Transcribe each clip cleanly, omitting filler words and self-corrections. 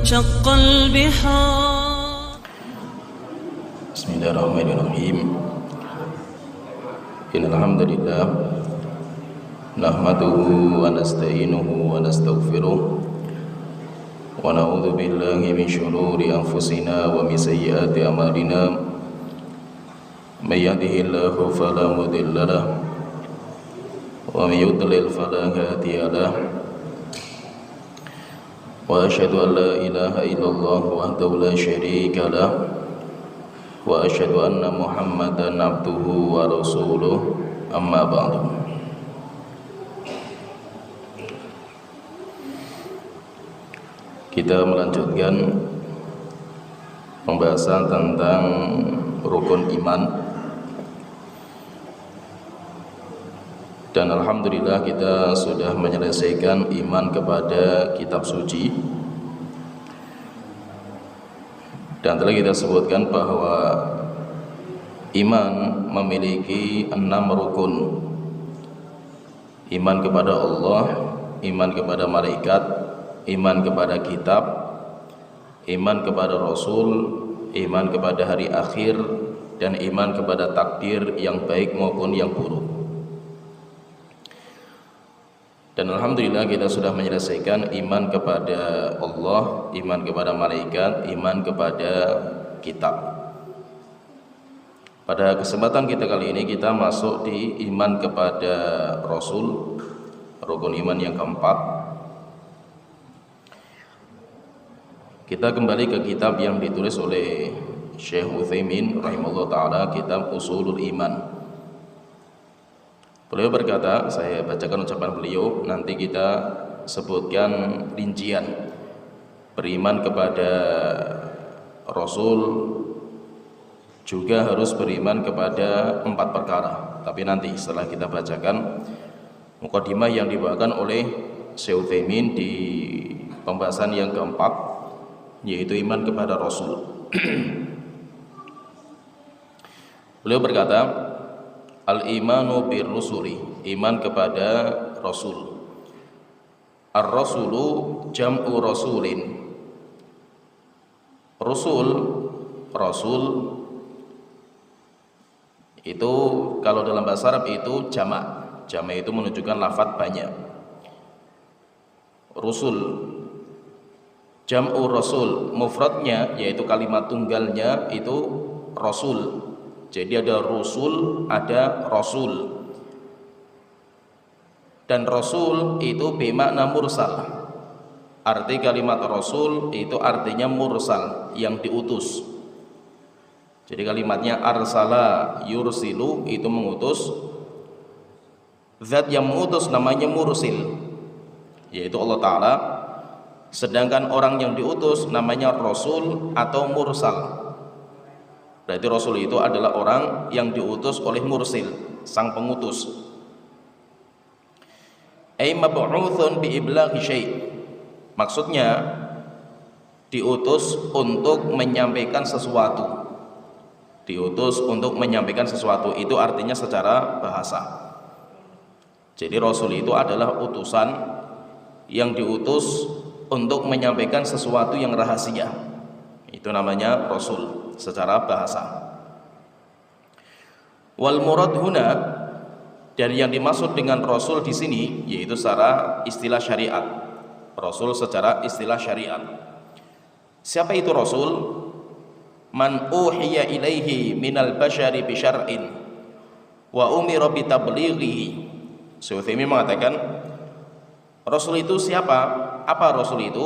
شق البحار. بسم الله الرحمن الرحيم. إن الحمد لله نحمده ونستعينه ونستغفره ونعوذ بالله من شرور أنفسنا ومن سيئات أعمالنا. من يهده الله فلا مضل له ومن يضلل فلا هادي له. وأشهد أن لا إله إلا الله وحده لا شريك له وأشهد أن محمدا عبده ورسوله. أما بعد. Kita melanjutkan pembahasan tentang rukun iman, dan alhamdulillah kita sudah menyelesaikan iman kepada kitab suci, dan telah kita sebutkan bahwa iman memiliki 6 rukun: iman kepada Allah, iman kepada malaikat, iman kepada kitab, iman kepada Rasul, iman kepada hari akhir, dan iman kepada takdir yang baik maupun yang buruk. Dan alhamdulillah kita sudah menyelesaikan iman kepada Allah, iman kepada malaikat, iman kepada kitab. Pada kesempatan kita kali ini kita masuk di iman kepada Rasul, rukun iman yang keempat. Kita kembali ke kitab yang ditulis oleh Syekh Utsaimin rahimahullah ta'ala, kitab Ushulul Iman. Beliau berkata, saya bacakan ucapan beliau, nanti kita sebutkan rincian. Beriman kepada Rasul juga harus beriman kepada 4 perkara. Tapi nanti setelah kita bacakan mukadimah yang dibawakan oleh Syekh Utsaimin di pembahasan yang keempat, yaitu iman kepada Rasul. Beliau berkata, al-imanu bir-rusuli, iman kepada Rasul. Ar-rasulu jam'u rasulin. Rasul itu kalau dalam bahasa Arab itu jamak. Jamak itu menunjukkan lafadz banyak. Rusul, jam'u rasul, mufradnya yaitu kalimat tunggalnya itu rasul. Jadi ada rusul, ada rasul. Dan rasul itu bermakna mursal. Arti kalimat rasul itu artinya mursal, yang diutus. Jadi kalimatnya arsala yursilu itu mengutus. Zat yang mengutus namanya mursil, yaitu Allah Ta'ala. Sedangkan orang yang diutus namanya rasul atau mursal. Berarti Rasul itu adalah orang yang diutus oleh mursil, sang pengutus. Ay mab'utsun bi iblaghi syai'. Maksudnya diutus untuk menyampaikan sesuatu. Diutus untuk menyampaikan sesuatu itu artinya secara bahasa. Jadi Rasul itu adalah utusan yang diutus untuk menyampaikan sesuatu yang rahasia. Itu namanya Rasul secara bahasa. Wal murad huna, dan yang dimaksud dengan Rasul di sini yaitu secara istilah syariat. Rasul secara istilah syariat. Siapa itu Rasul? Man uhiya ilaihi minal bashari bi syar'in wa umira bi tablighihi. Syekh Utsaimin mengatakan, Rasul itu siapa? Apa Rasul itu?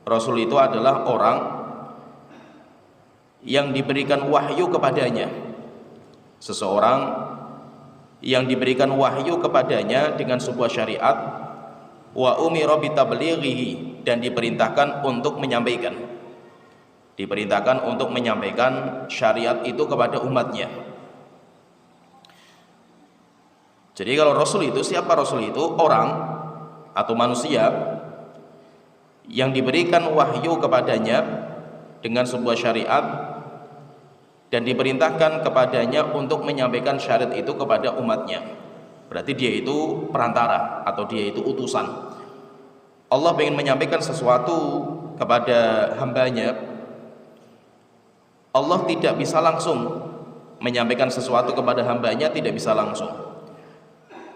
Rasul itu adalah orang yang diberikan wahyu kepadanya. Seseorang yang diberikan wahyu kepadanya dengan sebuah syariat, wa umira bi tablighihi, dan diperintahkan untuk menyampaikan. Diperintahkan untuk menyampaikan syariat itu kepada umatnya. Jadi kalau Rasul itu, siapa Rasul itu? Orang atau manusia yang diberikan wahyu kepadanya dengan sebuah syariat dan diperintahkan kepadanya untuk menyampaikan syariat itu kepada umatnya. Berarti dia itu perantara atau dia itu utusan. Allah ingin menyampaikan sesuatu kepada hambanya, Allah tidak bisa langsung menyampaikan sesuatu kepada hambanya, tidak bisa langsung,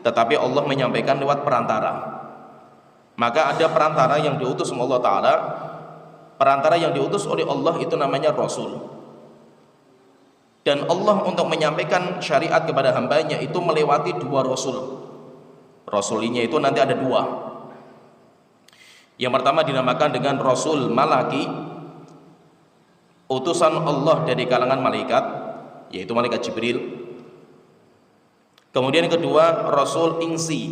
tetapi Allah menyampaikan lewat perantara. Maka ada perantara yang diutus oleh Allah Ta'ala. Perantara yang diutus oleh Allah itu namanya Rasul. Dan Allah untuk menyampaikan syariat kepada hambanya itu melewati dua Rasul. Rasulnya itu nanti ada dua. Yang pertama dinamakan dengan Rasul Malaki, utusan Allah dari kalangan malaikat, yaitu malaikat Jibril. Kemudian yang kedua Rasul Insi,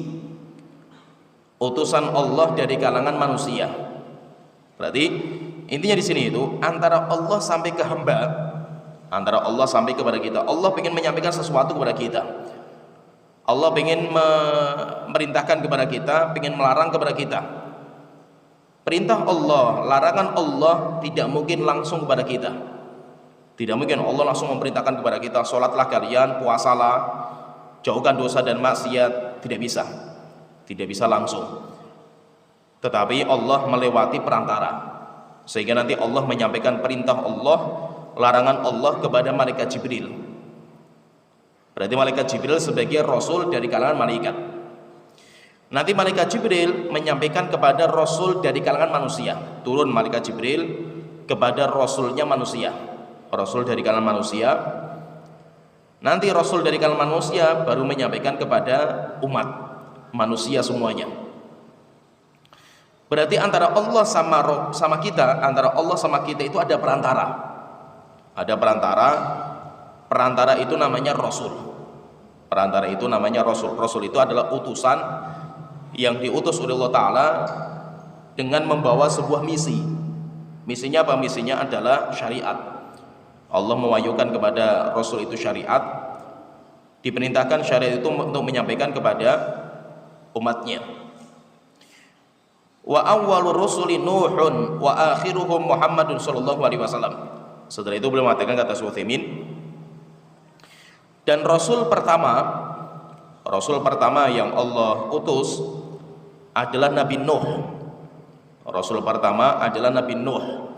utusan Allah dari kalangan manusia. Berarti intinya di sini itu antara Allah sampai ke hamba, antara Allah sampai kepada kita. Allah ingin menyampaikan sesuatu kepada kita. Allah ingin memerintahkan kepada kita, ingin melarang kepada kita. Perintah Allah, larangan Allah tidak mungkin langsung kepada kita. Tidak mungkin Allah langsung memerintahkan kepada kita, sholatlah kalian, puasalah, jauhkan dosa dan maksiat. Tidak bisa. Tidak bisa langsung. Tetapi Allah melewati perantara, sehingga nanti Allah menyampaikan perintah Allah, larangan Allah kepada malaikat Jibril. Berarti malaikat Jibril sebagai Rasul dari kalangan malaikat. Nanti malaikat Jibril menyampaikan kepada Rasul dari kalangan manusia. Turun malaikat Jibril kepada Rasulnya manusia, Rasul dari kalangan manusia. Nanti Rasul dari kalangan manusia baru menyampaikan kepada umat manusia semuanya. Berarti antara Allah sama kita, antara Allah sama kita itu ada perantara. Ada perantara. Perantara itu namanya Rasul. Perantara itu namanya Rasul. Rasul itu adalah utusan yang diutus oleh Allah Ta'ala dengan membawa sebuah misi. Misinya apa? Misinya adalah syariat. Allah mewahyukan kepada Rasul itu syariat. Diperintahkan syariat itu untuk menyampaikan kepada umatnya. Wa awwalur rusuli Nuhun wa akhiruhum Muhammadun sallallahu alaihi wasallam. Setelah itu beliau mengatakan, kata Syekh Utsaimin, dan Rasul pertama yang Allah utus adalah Nabi Nuh. Rasul pertama adalah Nabi Nuh.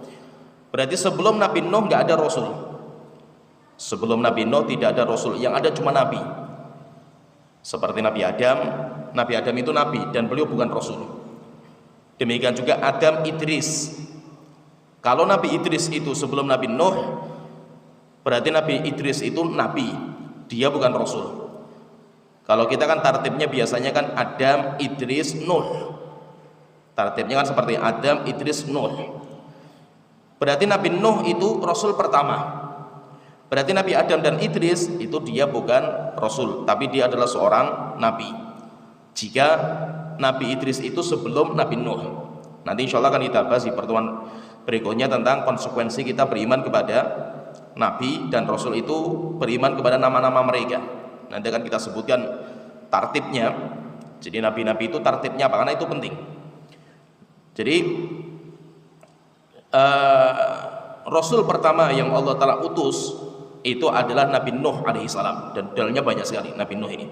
Berarti sebelum Nabi Nuh nggak ada Rasul. Sebelum Nabi Nuh tidak ada Rasul, yang ada cuma Nabi. Seperti Nabi Adam. Nabi Adam itu Nabi dan beliau bukan Rasul. Demikian juga Adam Idris. Kalau Nabi Idris itu sebelum Nabi Nuh, berarti Nabi Idris itu Nabi, dia bukan Rasul. Kalau kita kan tartibnya biasanya kan Adam, Idris, Nuh. Tartibnya kan seperti Adam, Idris, Nuh. Berarti Nabi Nuh itu Rasul pertama. Berarti Nabi Adam dan Idris itu dia bukan Rasul, tapi dia adalah seorang Nabi. Jika Nabi Idris itu sebelum Nabi Nuh. Nanti insya Allah akan kita bahas di pertemuan berikutnya tentang konsekuensi kita beriman kepada Nabi dan Rasul itu, beriman kepada nama-nama mereka. Nanti akan kita sebutkan tartibnya. Jadi Nabi-Nabi itu tartibnya apa? Karena itu penting. Jadi Rasul pertama yang Allah Ta'ala utus itu adalah Nabi Nuh alaihissalam. Dan dalilnya banyak sekali Nabi Nuh ini.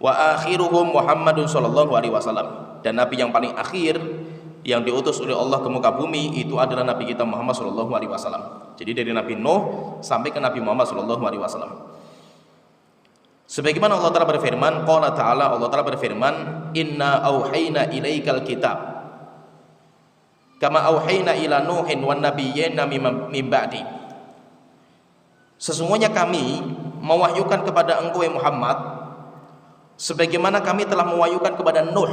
Wa akhiruhum Muhammadun sallallahu alaihi wasallam. Dan Nabi yang paling akhir yang diutus oleh Allah ke muka bumi itu adalah Nabi kita Muhammad sallallahu alaihi wasallam. Jadi dari Nabi Nuh sampai ke Nabi Muhammad sallallahu alaihi wasallam. Sebagaimana Allah Ta'ala berfirman, qala ta'ala, Allah Ta'ala berfirman, inna auhayna ilaikal kitab kama auhayna ila Nuhin wan nabiyyina min ba'di. Sesungguhnya kami mewahyukan kepada engkau Muhammad sebagaimana kami telah mewahyukan kepada Nuh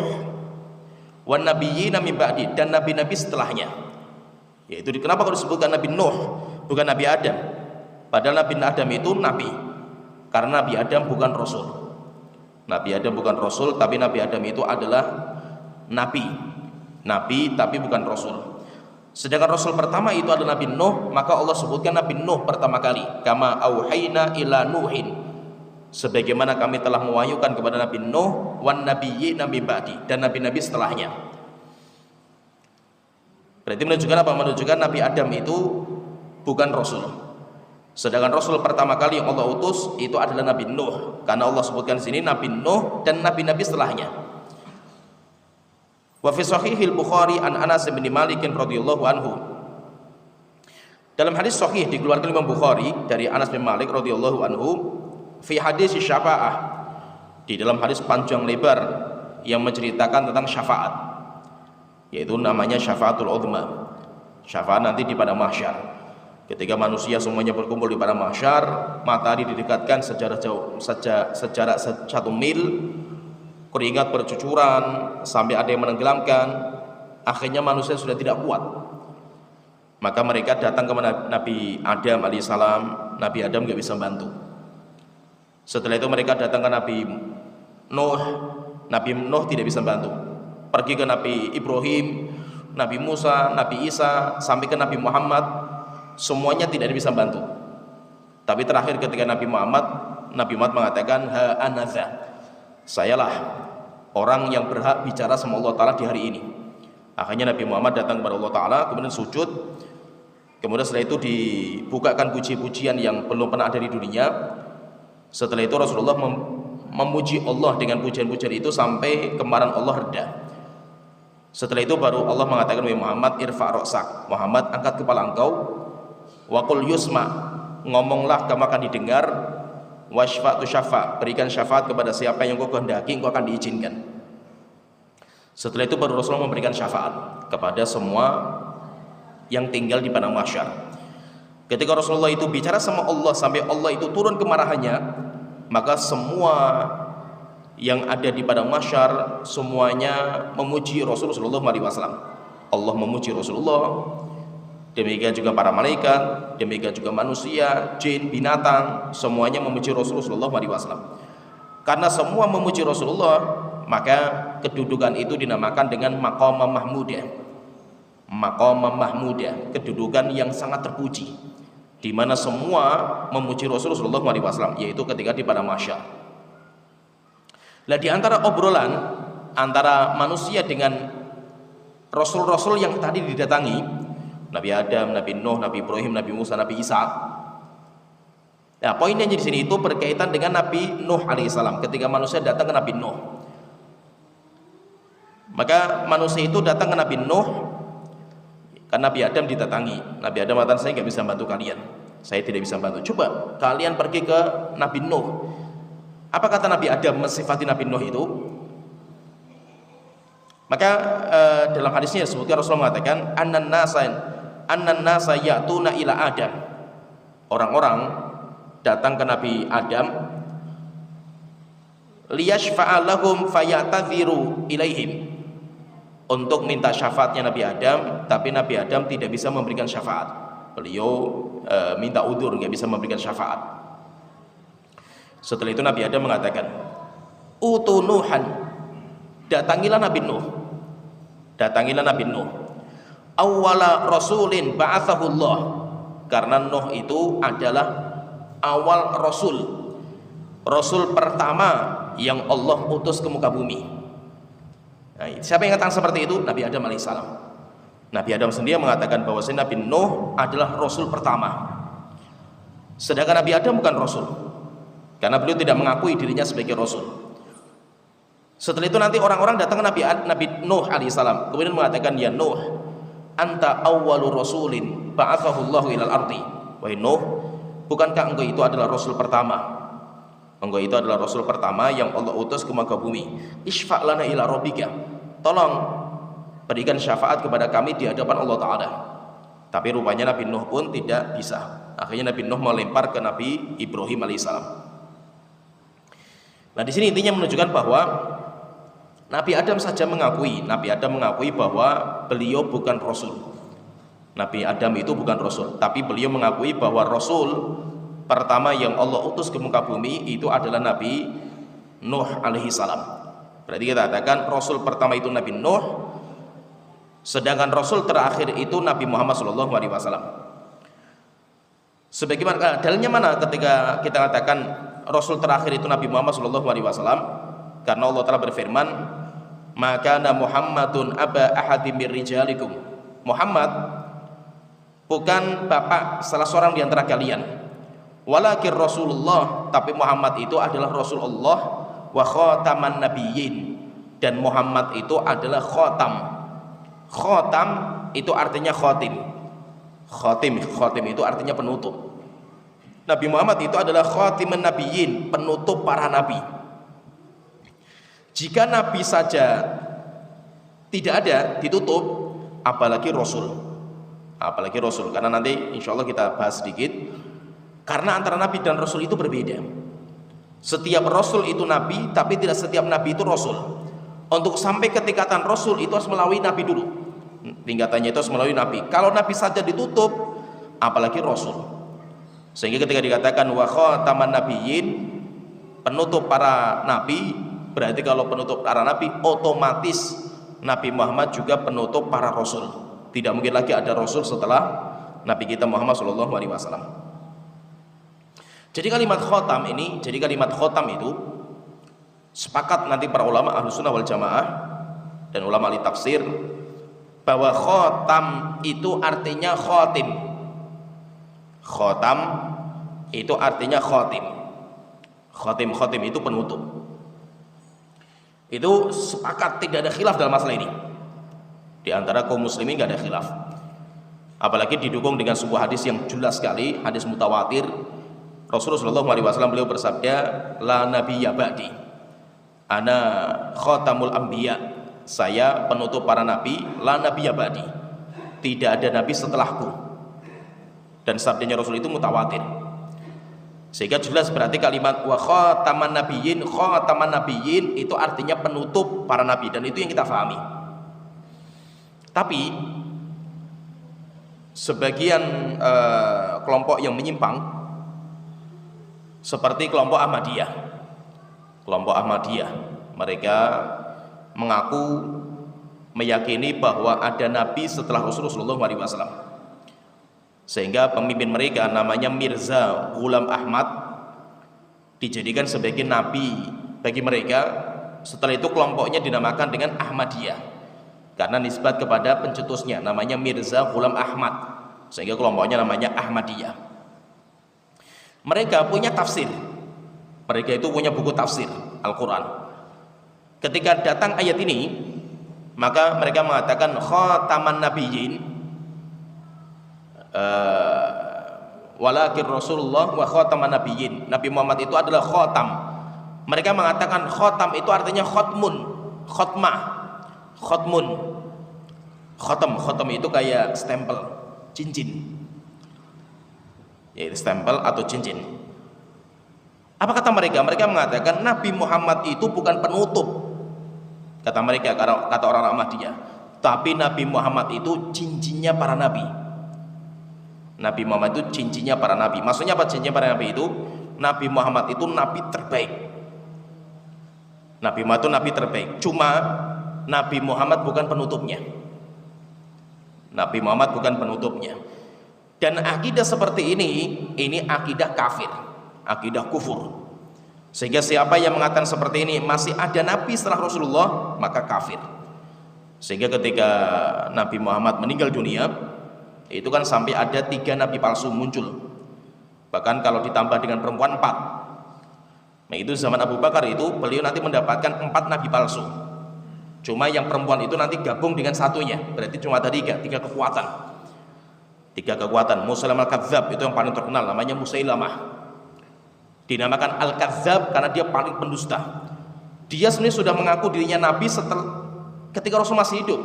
wan nabiyyina min ba'di, dan nabi-nabi setelahnya. Yaitu kenapa kalau disebutkan Nabi Nuh bukan Nabi Adam? Padahal Nabi Adam itu nabi. Karena Nabi Adam bukan Rasul. Nabi Adam bukan Rasul, tapi Nabi Adam itu adalah nabi. Nabi tapi bukan Rasul. Sedangkan Rasul pertama itu adalah Nabi Nuh, maka Allah sebutkan Nabi Nuh pertama kali, kama auhayna ila Nuhin, sebagaimana kami telah mewahyukan kepada Nabi Nuh wan nabiyyina min ba'di, dan nabi-nabi setelahnya. Berarti menunjukkan apa? Menunjukkan Nabi Adam itu bukan Rasul. Sedangkan Rasul pertama kali yang Allah utus itu adalah Nabi Nuh, karena Allah sebutkan di sini Nabi Nuh dan nabi-nabi setelahnya. Wa fi sahihil Bukhari an Anas bin Malik radhiyallahu anhu. Dalam hadis sahih dikeluarkan Imam Bukhari dari Anas bin Malik radhiyallahu anhu, fi hadis syafa'ah, di dalam hadis panjang lebar yang menceritakan tentang syafaat, yaitu namanya syafaatul uzma. Syafaat nanti di padang mahsyar. Ketika manusia semuanya berkumpul di padang mahsyar, matahari didekatkan sejarak 1 mil, keringat bercucuran sampai ada yang menenggelamkan. Akhirnya manusia sudah tidak kuat. Maka mereka datang kepada Nabi Adam alaihissalam. Nabi Adam nggak bisa bantu. Setelah itu mereka datang ke Nabi Nuh. Nabi Nuh tidak bisa bantu. Pergi ke Nabi Ibrahim, Nabi Musa, Nabi Isa, sampai ke Nabi Muhammad, semuanya tidak bisa bantu. Tapi terakhir ketika Nabi Muhammad mengatakan, ha anadza, sayalah orang yang berhak bicara sama Allah Ta'ala di hari ini. Akhirnya Nabi Muhammad datang kepada Allah Ta'ala, kemudian sujud. Kemudian setelah itu dibukakan puji-pujian yang belum pernah ada di dunia. Setelah itu Rasulullah memuji Allah dengan pujian-pujian itu sampai kemarahan Allah reda. Setelah itu baru Allah mengatakan, wahai Muhammad, irfa' ra'sak, Muhammad angkat kepala engkau, wa qul yusma, ngomonglah kamu akan didengar, washfa'tu syafa', berikan syafaat kepada siapa yang kau kehendaki, engkau akan diizinkan. Setelah itu baru Rasulullah memberikan syafaat kepada semua yang tinggal di padang mahsyar. Ketika Rasulullah itu bicara sama Allah sampai Allah itu turun kemarahannya, maka semua yang ada di padang mahsyar semuanya memuji Rasulullah SAW. Allah memuji Rasulullah, demikian juga para malaikat, demikian juga manusia, jin, binatang, semuanya memuji Rasulullah SAW. Karena semua memuji Rasulullah, maka kedudukan itu dinamakan dengan maqam mahmudah. Maqam mahmudah, kedudukan yang sangat terpuji, di mana semua memuji Rasulullah SAW, yaitu ketika di padang mahsyar. Nah, di antara obrolan antara manusia dengan rasul-rasul yang tadi didatangi, Nabi Adam, Nabi Nuh, Nabi Ibrahim, Nabi Musa, Nabi Isa. Nah, poinnya di sini itu berkaitan dengan Nabi Nuh alaihissalam. Ketika manusia datang ke Nabi Nuh, maka manusia itu datang ke Nabi Nuh karena Nabi Adam didatangi. Nabi Adam mengatakan, saya nggak bisa bantu kalian, saya tidak bisa bantu. Coba kalian pergi ke Nabi Nuh. Apa kata Nabi Adam mensifati Nabi Nuh itu? Maka dalam hadisnya disebutkan Rasulullah mengatakan, annan nasa ya'tuna ila Adam. Orang-orang datang ke Nabi Adam, liyashfa'a lahum fayatadhiru ilaihim, untuk minta syafaatnya Nabi Adam, tapi Nabi Adam tidak bisa memberikan syafaat. Beliau minta udzur, nggak bisa memberikan syafaat. Setelah itu Nabi Adam mengatakan, utu Nuhan, datangilah Nabi Nuh, datangilah Nabi Nuh, awwala rasulin ba'athahullah, karena Nuh itu adalah awal rasul, rasul pertama yang Allah utus ke muka bumi. Nah, siapa yang mengatakan seperti itu? Nabi Adam alaihissalam. Nabi Adam sendiri mengatakan bahwa Nabi Nuh adalah rasul pertama, sedangkan Nabi Adam bukan rasul, karena beliau tidak mengakui dirinya sebagai rasul. Setelah itu nanti orang-orang datang ke Nabi Nuh alaihissalam, kemudian mengatakan, ya Nuh, anta awwalu rasulin ba'athahullahu ilal ardi. Wahai Nuh, bukankah engkau itu adalah rasul pertama? Engkau itu adalah rasul pertama yang Allah utus ke muka bumi. Isfa' lana ila rabbika, tolong berikan syafaat kepada kami di hadapan Allah Ta'ala. Tapi rupanya Nabi Nuh pun tidak bisa. Akhirnya Nabi Nuh melempar ke Nabi Ibrahim alaihissalam. Nah, di sini intinya menunjukkan bahwa Nabi Adam saja mengakui, Nabi Adam mengakui bahwa beliau bukan rasul. Nabi Adam itu bukan rasul, tapi beliau mengakui bahwa rasul pertama yang Allah utus ke muka bumi itu adalah Nabi Nuh alaihi salam. Berarti kita katakan rasul pertama itu Nabi Nuh, sedangkan rasul terakhir itu Nabi Muhammad SAW. Sebagaimana dalilnya mana ketika kita katakan rasul terakhir itu Nabi Muhammad SAW? Karena Allah Ta'ala berfirman, maka Muhammadun aba ahadi mir rijalikum, Muhammad bukan bapak salah seorang di antara kalian, walakin Rasulullah, tapi Muhammad itu adalah Rasulullah, wa khataman nabiyyin, dan Muhammad itu adalah khotam. Khotam itu artinya khotim. Khotim itu artinya penutup. Nabi Muhammad itu adalah khatimun nabiyyin, penutup para nabi. Jika nabi saja tidak ada, ditutup, apalagi rasul. Karena nanti insya Allah kita bahas sedikit. Karena antara nabi dan rasul itu berbeda. Setiap rasul itu nabi, tapi tidak setiap nabi itu rasul. Untuk sampai ke tingkatan rasul itu harus melalui nabi dulu. Tingkatannya itu harus melalui nabi. Kalau nabi saja ditutup, apalagi rasul. Sehingga ketika dikatakan wa khataman nabiyyin, penutup para nabi, berarti kalau penutup para nabi, otomatis Nabi Muhammad juga penutup para rasul. Tidak mungkin lagi ada rasul setelah Nabi kita Muhammad SAW. Jadi kalimat khotam itu sepakat nanti para ulama Ahlussunnah wal Jamaah dan ulama ahli tafsir bahwa khotam itu artinya khotim. Khotam itu artinya khotim. Khotim itu penutup. Itu sepakat, tidak ada khilaf dalam masalah ini. Di antara kaum muslimin tidak ada khilaf. Apalagi didukung dengan sebuah hadis yang jelas sekali, hadis mutawatir. Rasulullah SAW beliau bersabda, la nabiyya ba'di, ana khatamul anbiya, saya penutup para nabi, la nabiyya ba'di, tidak ada nabi setelahku. Dan sabdanya Rasul itu mutawatir, sehingga jelas berarti kalimat wa khataman nabiyyin itu artinya penutup para nabi, dan itu yang kita fahami. Tapi sebagian kelompok yang menyimpang seperti kelompok Ahmadiyah, mereka mengaku meyakini bahwa ada nabi setelah Rasulullah SAW. Sehingga pemimpin mereka namanya Mirza Ghulam Ahmad dijadikan sebagai nabi bagi mereka. Setelah itu kelompoknya dinamakan dengan Ahmadiyah karena nisbat kepada pencetusnya namanya Mirza Ghulam Ahmad, sehingga kelompoknya namanya Ahmadiyah. Mereka punya tafsir, mereka itu punya buku tafsir Al-Quran. Ketika datang ayat ini, maka mereka mengatakan khataman nabiyyin, walakin Rasulullah wa khataman nabiyyin, Nabi Muhammad itu adalah khotam. Mereka mengatakan khotam itu artinya khotmun, khotmah, khotmun. Khotam itu kayak stempel, cincin, yaitu stempel atau cincin. Apa kata mereka? Mereka mengatakan Nabi Muhammad itu bukan penutup, kata mereka, kata orang Ahmadiyah, tapi Nabi Muhammad itu cincinnya para nabi. Nabi Muhammad itu cincinnya para nabi. Maksudnya apa cincinnya para nabi itu? Nabi Muhammad itu nabi terbaik. Nabi Muhammad itu nabi terbaik. Cuma Nabi Muhammad bukan penutupnya. Nabi Muhammad bukan penutupnya. Dan akidah seperti ini akidah kafir, akidah kufur. Sehingga siapa yang mengatakan seperti ini, masih ada nabi setelah Rasulullah, maka kafir. Sehingga ketika Nabi Muhammad meninggal dunia, itu kan sampai ada 3 nabi palsu muncul. Bahkan kalau ditambah dengan perempuan 4. Nah itu zaman Abu Bakar itu beliau nanti mendapatkan 4 nabi palsu. Cuma yang perempuan itu nanti gabung dengan satunya, berarti cuma ada 3 kekuatan. 3 kekuatan. Musailamah al-Kadzab itu yang paling terkenal, namanya Musailamah. Dinamakan Al-Kadzab karena dia paling pendusta. Dia sebenarnya sudah mengaku dirinya nabi ketika Rasul masih hidup.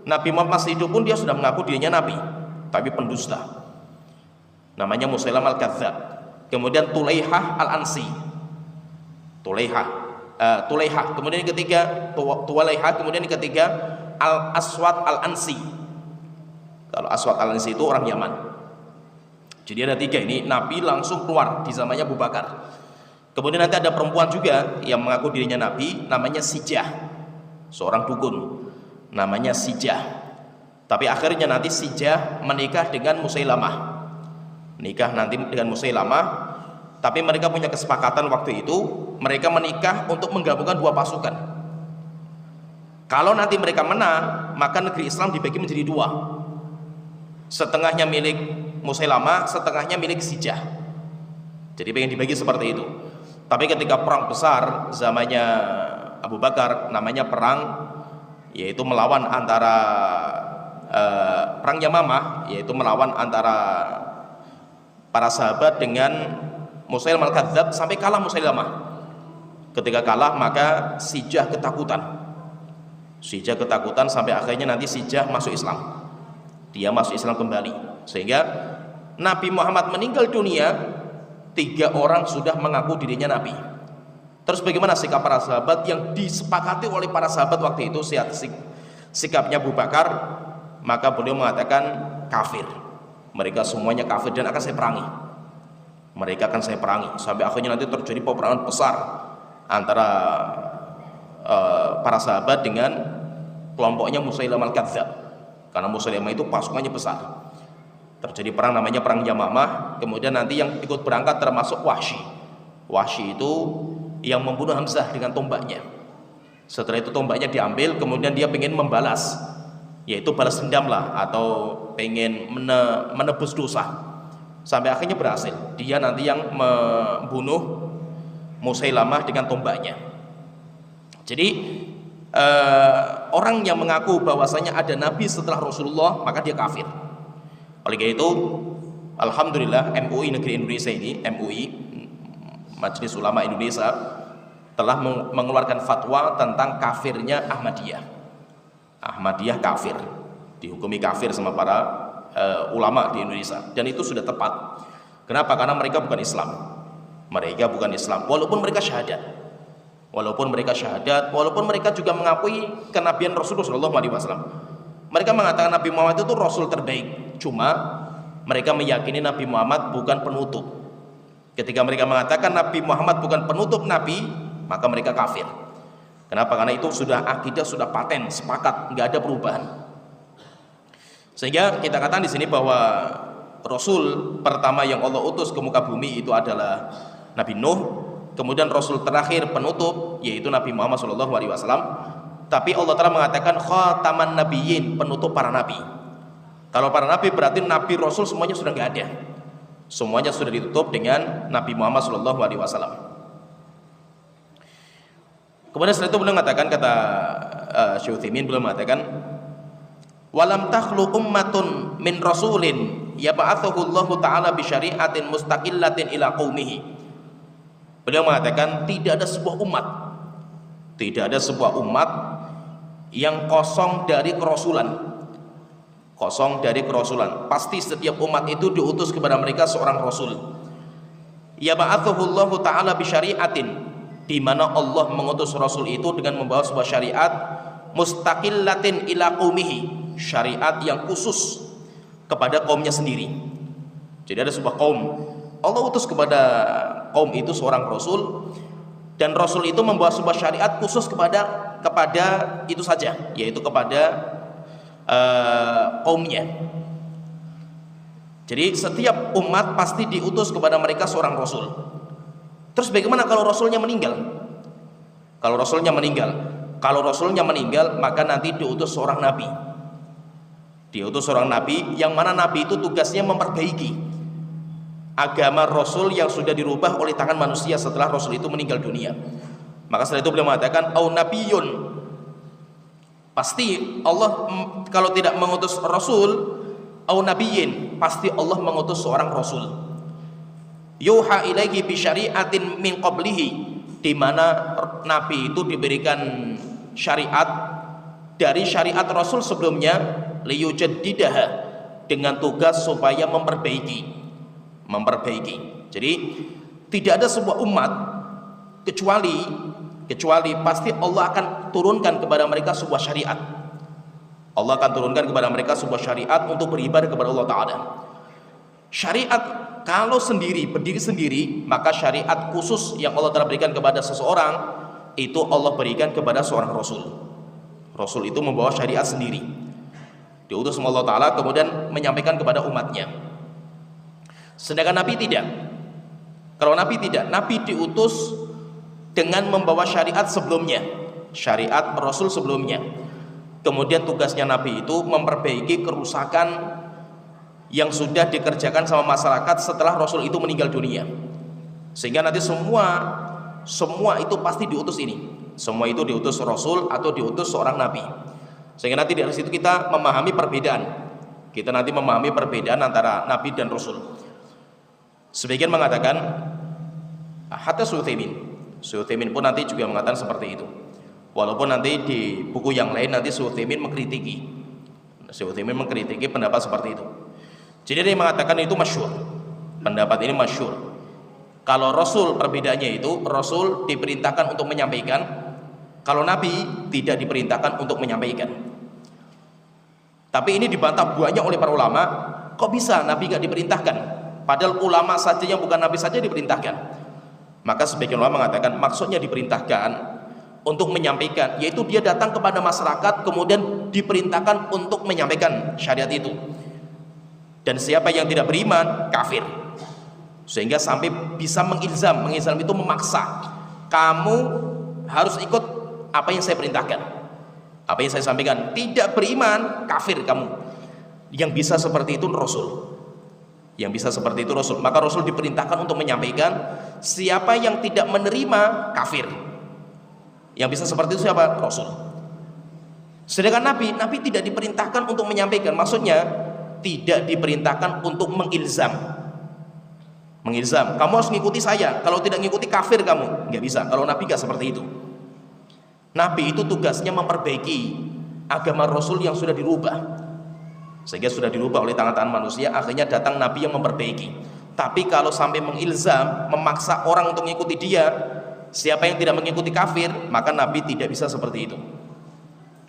Nabi Muhammad masih hidup pun dia sudah mengaku dirinya nabi, tapi pendusta. Namanya Musailamah al-Kadzab. Kemudian Tulaihah al-Ansi. Tulaihah. Kemudian ketiga Tulaihah. Kemudian ketiga Al-Aswad al-Ansi. Kalau Aswad al-Ansi itu orang Yaman. Jadi ada 3 ini nabi langsung keluar di zamannya Abu Bakar. Kemudian nanti ada perempuan juga yang mengaku dirinya nabi, namanya Sijah, seorang dukun, namanya Sijah. Tapi akhirnya nanti Sijah menikah dengan Musailamah, tapi mereka punya kesepakatan waktu itu, mereka menikah untuk menggabungkan 2 pasukan. Kalau nanti mereka menang, maka negeri Islam dibagi menjadi 2. Setengahnya milik Musailamah, setengahnya milik Sijah. Jadi pengen dibagi seperti itu. Tapi ketika perang besar zamannya Abu Bakar, namanya perang, yaitu melawan antara perang Yamamah, yaitu melawan antara para sahabat dengan Musailamah al-Kadzdzab, sampai kalah Musailamah. Ketika kalah maka Sijah ketakutan sampai akhirnya nanti Sijah masuk Islam, dia masuk Islam kembali, sehingga Nabi Muhammad meninggal dunia 3 orang sudah mengaku dirinya Nabi. Terus bagaimana sikap para sahabat yang disepakati oleh para sahabat waktu itu? Sikapnya Abu Bakar, maka beliau mengatakan kafir, mereka semuanya kafir dan akan saya perangi, sampai akhirnya nanti terjadi peperangan besar antara para sahabat dengan kelompoknya Musailamah al-Kadzdzab, karena Musailamah itu pasukannya besar. Terjadi perang namanya perang Yamamah. Kemudian nanti yang ikut berangkat termasuk Wahsy itu yang membunuh Hamzah dengan tombaknya. Setelah itu tombaknya diambil, kemudian dia pengen membalas, yaitu balas dendam lah, atau pengen menebus dosa, sampai akhirnya berhasil. Dia nanti yang membunuh Musailamah dengan tombaknya. Jadi orang yang mengaku bahwasanya ada nabi setelah Rasulullah, maka dia kafir. Oleh karena itu, alhamdulillah MUI negeri Indonesia ini, MUI Majelis Ulama Indonesia, telah mengeluarkan fatwa tentang kafirnya Ahmadiyah kafir, dihukumi kafir sama para ulama di Indonesia, dan itu sudah tepat. Kenapa? Karena mereka bukan Islam. Walaupun mereka syahadat, walaupun mereka juga mengakui kenabian Rasulullah SAW. Mereka mengatakan Nabi Muhammad itu Rasul terbaik, cuma mereka meyakini Nabi Muhammad bukan penutup. Ketika mereka mengatakan Nabi Muhammad bukan penutup Nabi, maka mereka kafir. Kenapa? Karena itu sudah akidah, sudah paten, sepakat, nggak ada perubahan. Sehingga kita katakan di sini bahwa Rasul pertama yang Allah utus ke muka bumi itu adalah Nabi Nuh, kemudian Rasul terakhir penutup yaitu Nabi Muhammad SAW. Tapi Allah telah mengatakan khataman nabiyyin, penutup para nabi. Kalau para nabi berarti Nabi Rasul semuanya sudah nggak ada, semuanya sudah ditutup dengan Nabi Muhammad SAW. Kemudian setelah itu beliau mengatakan, kata Syekh Utsaimin, beliau mengatakan walam takhlu ummatun min rasulin yab'atsuhu Allah taala bi syari'atin mustaqillatin ila qaumihi. Beliau mengatakan tidak ada sebuah umat yang kosong dari kerasulan. Pasti setiap umat itu diutus kepada mereka seorang rasul. Yab'atsuhu Allah taala bi syari'atin, di mana Allah mengutus rasul itu dengan membawa sebuah syariat mustaqillatin ila qaumihi, syariat yang khusus kepada kaumnya sendiri. Jadi ada sebuah kaum, Allah utus kepada kaum itu seorang rasul, dan rasul itu membawa sebuah syariat khusus kepada itu saja, yaitu kepada kaumnya. Jadi setiap umat pasti diutus kepada mereka seorang rasul. Terus bagaimana kalau rasulnya meninggal? Kalau rasulnya meninggal, maka nanti diutus seorang nabi. Yang mana nabi itu tugasnya memperbaiki agama rasul yang sudah dirubah oleh tangan manusia setelah rasul itu meninggal dunia. Maka setelah itu beliau mengatakan au nabiyun, pasti Allah kalau tidak mengutus rasul, au nabiyyin, pasti Allah mengutus seorang rasul. Yuha ilaihi bi syari'atin min qablihi, di mana nabi itu diberikan syariat dari syariat rasul sebelumnya, liyujaddidaha, dengan tugas supaya memperbaiki. Jadi tidak ada sebuah umat kecuali pasti Allah akan turunkan kepada mereka sebuah syariat. Allah akan turunkan kepada mereka sebuah syariat untuk beribadah kepada Allah Ta'ala. Syariat kalau berdiri sendiri, maka syariat khusus yang Allah telah berikan kepada seseorang itu Allah berikan kepada seorang rasul. Rasul itu membawa syariat sendiri, diutus oleh Allah Ta'ala, kemudian menyampaikan kepada umatnya. Sedangkan Nabi tidak. Kalau Nabi tidak, Nabi diutus dengan membawa syariat sebelumnya, syariat Rasul sebelumnya. Kemudian tugasnya Nabi itu memperbaiki kerusakan yang sudah dikerjakan sama masyarakat setelah Rasul itu meninggal dunia. Sehingga nanti semua itu pasti diutus ini. Semua itu diutus Rasul atau diutus seorang Nabi. Sehingga nanti dari situ kita memahami perbedaan. Kita nanti memahami perbedaan antara Nabi dan Rasul. Sebagian mengatakan, hatta Suyuthaimin pun nanti juga mengatakan seperti itu. Walaupun nanti di buku yang lain nanti Suyuthaimin mengkritiki pendapat seperti itu. Jadi dia mengatakan itu masyhur. Pendapat ini masyhur. Kalau Rasul perbedaannya itu, Rasul diperintahkan untuk menyampaikan, kalau Nabi tidak diperintahkan untuk menyampaikan. Tapi ini dibantah banyak oleh para ulama. Kok bisa Nabi gak diperintahkan? Padahal ulama saja yang bukan Nabi saja diperintahkan. Maka sebagian ulama mengatakan maksudnya diperintahkan untuk menyampaikan, yaitu dia datang kepada masyarakat kemudian diperintahkan untuk menyampaikan syariat itu. Dan siapa yang tidak beriman kafir. Sehingga sampai bisa mengilzam itu memaksa. Kamu harus ikut apa yang saya perintahkan, apa yang saya sampaikan. Tidak beriman kafir kamu. Yang bisa seperti itu Rasul. Maka Rasul diperintahkan untuk menyampaikan. Siapa yang tidak menerima kafir. Yang bisa seperti itu siapa? Rasul. Sedangkan Nabi tidak diperintahkan untuk menyampaikan. Maksudnya tidak diperintahkan untuk mengilzam. Kamu harus ngikuti saya, kalau tidak ngikuti kafir kamu. Nggak bisa. Kalau Nabi nggak seperti itu. Nabi itu tugasnya memperbaiki agama Rasul yang sudah dirubah, sehingga sudah dirubah oleh tangan-tangan manusia. Akhirnya datang Nabi yang memperbaiki. Tapi kalau sampai mengilzam, memaksa orang untuk mengikuti dia, siapa yang tidak mengikuti kafir, maka Nabi tidak bisa seperti itu.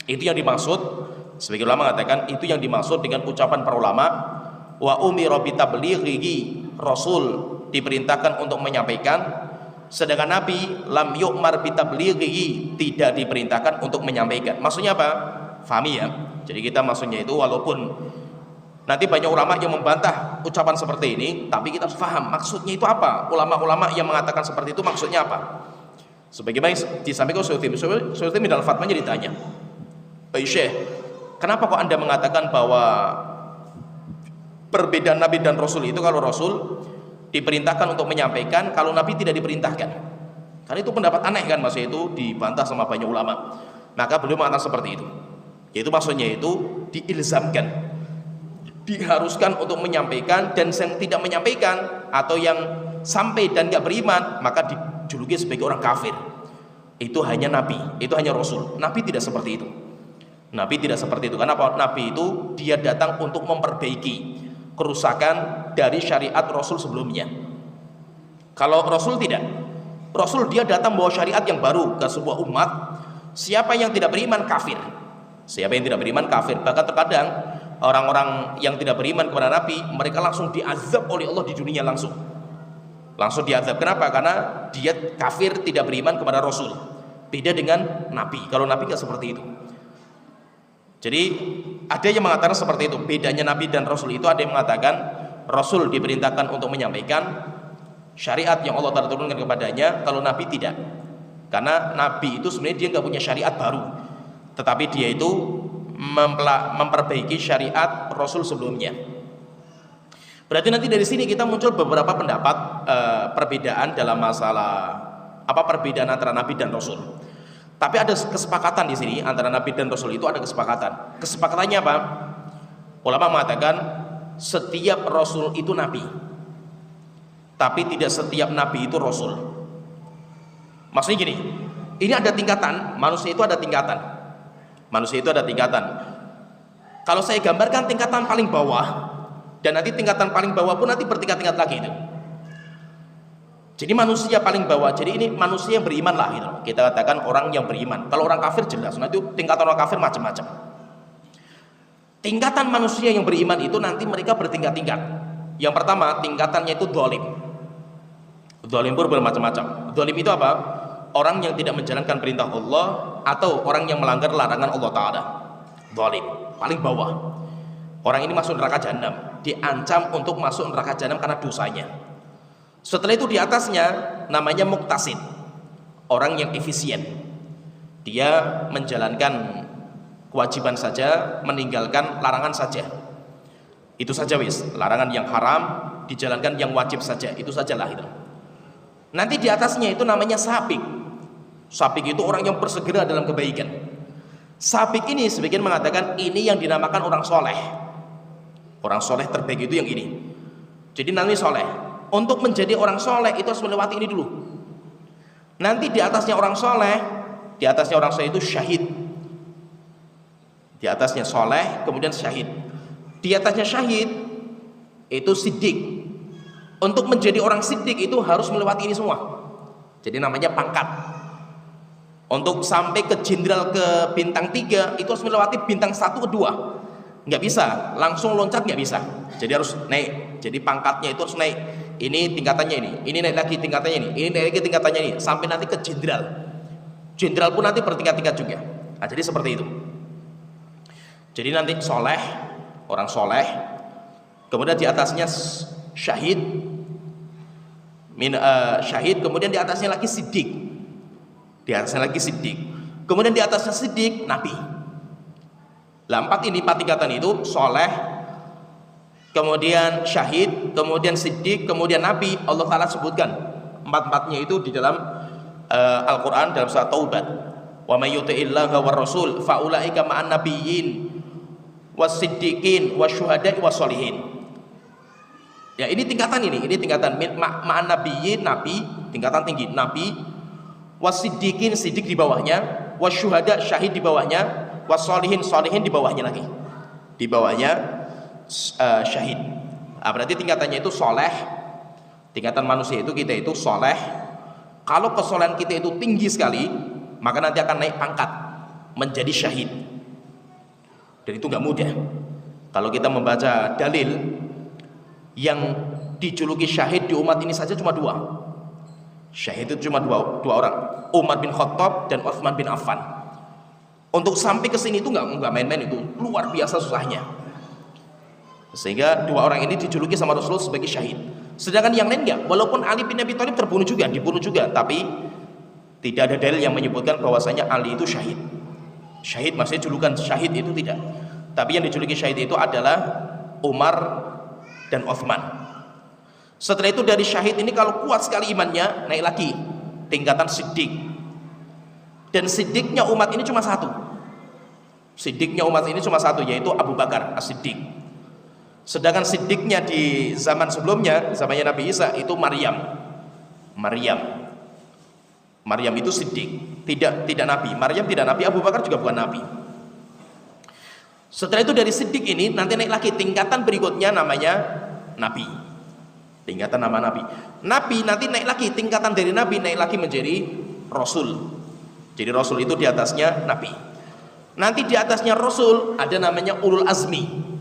Itu yang dimaksud. Sebagian ulama mengatakan itu yang dimaksud dengan ucapan para ulama, wa umira bitablighi. Rasul diperintahkan untuk menyampaikan, sedangkan Nabi lam yu'mar bitablighi, tidak diperintahkan untuk menyampaikan. Maksudnya apa? Fahami ya. Jadi kita maksudnya itu, walaupun nanti banyak ulama yang membantah ucapan seperti ini, tapi kita harus paham maksudnya itu apa. Ulama-ulama yang mengatakan seperti itu maksudnya apa? Sebagaimana disampaikan Suyuthaimin dalam fatwanya ditanya, Syekh, kenapa kok Anda mengatakan bahwa perbedaan Nabi dan Rasul itu, kalau Rasul diperintahkan untuk menyampaikan, kalau Nabi tidak diperintahkan? Karena itu pendapat aneh kan, maksudnya itu dibantah sama banyak ulama. Maka beliau mengatakan seperti itu, yaitu maksudnya itu diilzamkan, diharuskan untuk menyampaikan, dan yang tidak menyampaikan atau yang sampai dan gak beriman maka dijuluki sebagai orang kafir. Itu hanya Nabi, itu hanya Rasul. Nabi tidak seperti itu. Karena Nabi itu dia datang untuk memperbaiki kerusakan dari syariat Rasul sebelumnya. Kalau Rasul tidak. Rasul dia datang bawa syariat yang baru ke sebuah umat. Siapa yang tidak beriman kafir. Bahkan terkadang orang-orang yang tidak beriman kepada Nabi, mereka langsung diazab oleh Allah di dunia langsung diazab. Kenapa? Karena dia kafir, tidak beriman kepada Rasul. Beda dengan Nabi. Kalau Nabi nggak seperti itu. Jadi ada yang mengatakan seperti itu. Bedanya Nabi dan Rasul itu, ada yang mengatakan Rasul diperintahkan untuk menyampaikan syariat yang Allah Ta'ala turunkan kepadanya, kalau Nabi tidak. Karena Nabi itu sebenarnya dia nggak punya syariat baru, tetapi dia itu memperbaiki syariat Rasul sebelumnya. Berarti nanti dari sini kita muncul beberapa pendapat perbedaan dalam masalah perbedaan antara Nabi dan Rasul. Tapi ada kesepakatan di sini antara Nabi dan Rasul itu, ada kesepakatan. Kesepakatannya apa? Ulama mengatakan setiap Rasul itu Nabi, tapi tidak setiap Nabi itu Rasul. Maksudnya gini, ini ada tingkatan, manusia itu ada tingkatan. Kalau saya gambarkan tingkatan paling bawah, dan nanti tingkatan paling bawah pun nanti bertingkat-tingkat lagi itu. Jadi manusia paling bawah, jadi ini manusia yang beriman lah gitu. Kita katakan orang yang beriman. Kalau orang kafir jelas, nanti tingkatan orang kafir macam-macam. Tingkatan manusia yang beriman itu nanti mereka bertingkat-tingkat. Yang pertama tingkatannya itu dhalim. Dhalim pun bermacam-macam. Dhalim itu apa? Orang yang tidak menjalankan perintah Allah atau orang yang melanggar larangan Allah Ta'ala. Dhalim, paling bawah. Orang ini masuk neraka jahanam, diancam untuk masuk neraka jahanam karena dosanya. Setelah itu di atasnya namanya muktasid, orang yang efisien. Dia menjalankan kewajiban saja, meninggalkan larangan saja. Itu saja wis, larangan yang haram dijalankan, yang wajib saja, itu sajalah itu. Nanti di atasnya itu namanya sabik. Sabiq itu orang yang bersegera dalam kebaikan. Sabiq ini sebagian mengatakan ini yang dinamakan orang soleh. Orang soleh terbaik itu yang ini. Jadi namanya soleh. Untuk menjadi orang soleh itu harus melewati ini dulu. Nanti di atasnya orang soleh, di atasnya orang soleh itu syahid. Di atasnya soleh, kemudian syahid. Di atasnya syahid itu siddiq. Untuk menjadi orang siddiq itu harus melewati ini semua. Jadi namanya pangkat. Untuk sampai ke jenderal ke bintang 3 itu harus melewati bintang 1 ke 2. Nggak bisa, langsung loncat nggak bisa. Jadi harus naik. Jadi pangkatnya itu harus naik. Ini tingkatannya ini naik lagi tingkatannya ini naik lagi tingkatannya ini, sampai nanti ke jenderal. Jenderal pun nanti bertingkat-tingkat juga. Nah, jadi seperti itu. Jadi nanti soleh, orang soleh, kemudian di atasnya syahid, syahid, kemudian di atasnya lagi siddiq. Di atasnya lagi siddiq, kemudian di atasnya siddiq nabi. Lah 4 tingkatan itu soleh, kemudian syahid, kemudian siddiq, kemudian nabi. Allah Ta'ala sebutkan 4-4-nya itu di dalam Al-Quran dalam surat Taubat. Wa may yuti'illaha war rasul fa ulaika ma'an nabiyyin was-siddiqin wasyuhada'i wassolihin. Ya, ini tingkatan ini tingkatan ma'an nabiyyin, nabi, tingkatan tinggi, nabi, wasiddiqin, siddiq di bawahnya, wasyuhada, syahid di bawahnya, wassolihin, solihin di bawahnya lagi, di bawahnya syahid. Nah, berarti tingkatannya itu soleh. Tingkatan manusia itu kita itu soleh. Kalau kesolehan kita itu tinggi sekali, maka nanti akan naik pangkat menjadi syahid. Dan itu nggak mudah. Kalau kita membaca dalil yang dijuluki syahid di umat ini saja cuma 2. Syahid itu cuma dua orang, Umar bin Khattab dan Utsman bin Affan. Untuk sampai ke sini itu nggak main-main, itu luar biasa susahnya. Sehingga 2 orang ini dijuluki sama Rasul sebagai syahid. Sedangkan yang lain nggak. Walaupun Ali bin Abi Thalib dibunuh juga, tapi tidak ada dalil yang menyebutkan bahwasanya Ali itu syahid. Syahid maksudnya julukan syahid itu tidak. Tapi yang dijuluki syahid itu adalah Umar dan Utsman. Setelah itu dari syahid ini kalau kuat sekali imannya, naik lagi tingkatan siddiq. Dan siddiqnya umat ini cuma 1. Siddiqnya umat ini cuma 1, yaitu Abu Bakar As-Siddiq. Sedangkan siddiqnya di zaman sebelumnya, zamannya Nabi Isa, itu Maryam itu siddiq, tidak nabi. Maryam tidak nabi, Abu Bakar juga bukan nabi. Setelah itu dari siddiq ini nanti naik lagi tingkatan berikutnya namanya nabi. Tingkatan nama nabi. Nabi nanti naik lagi tingkatan dari nabi, naik lagi menjadi rasul. Jadi rasul itu di atasnya nabi. Nanti di atasnya rasul ada namanya ulul azmi.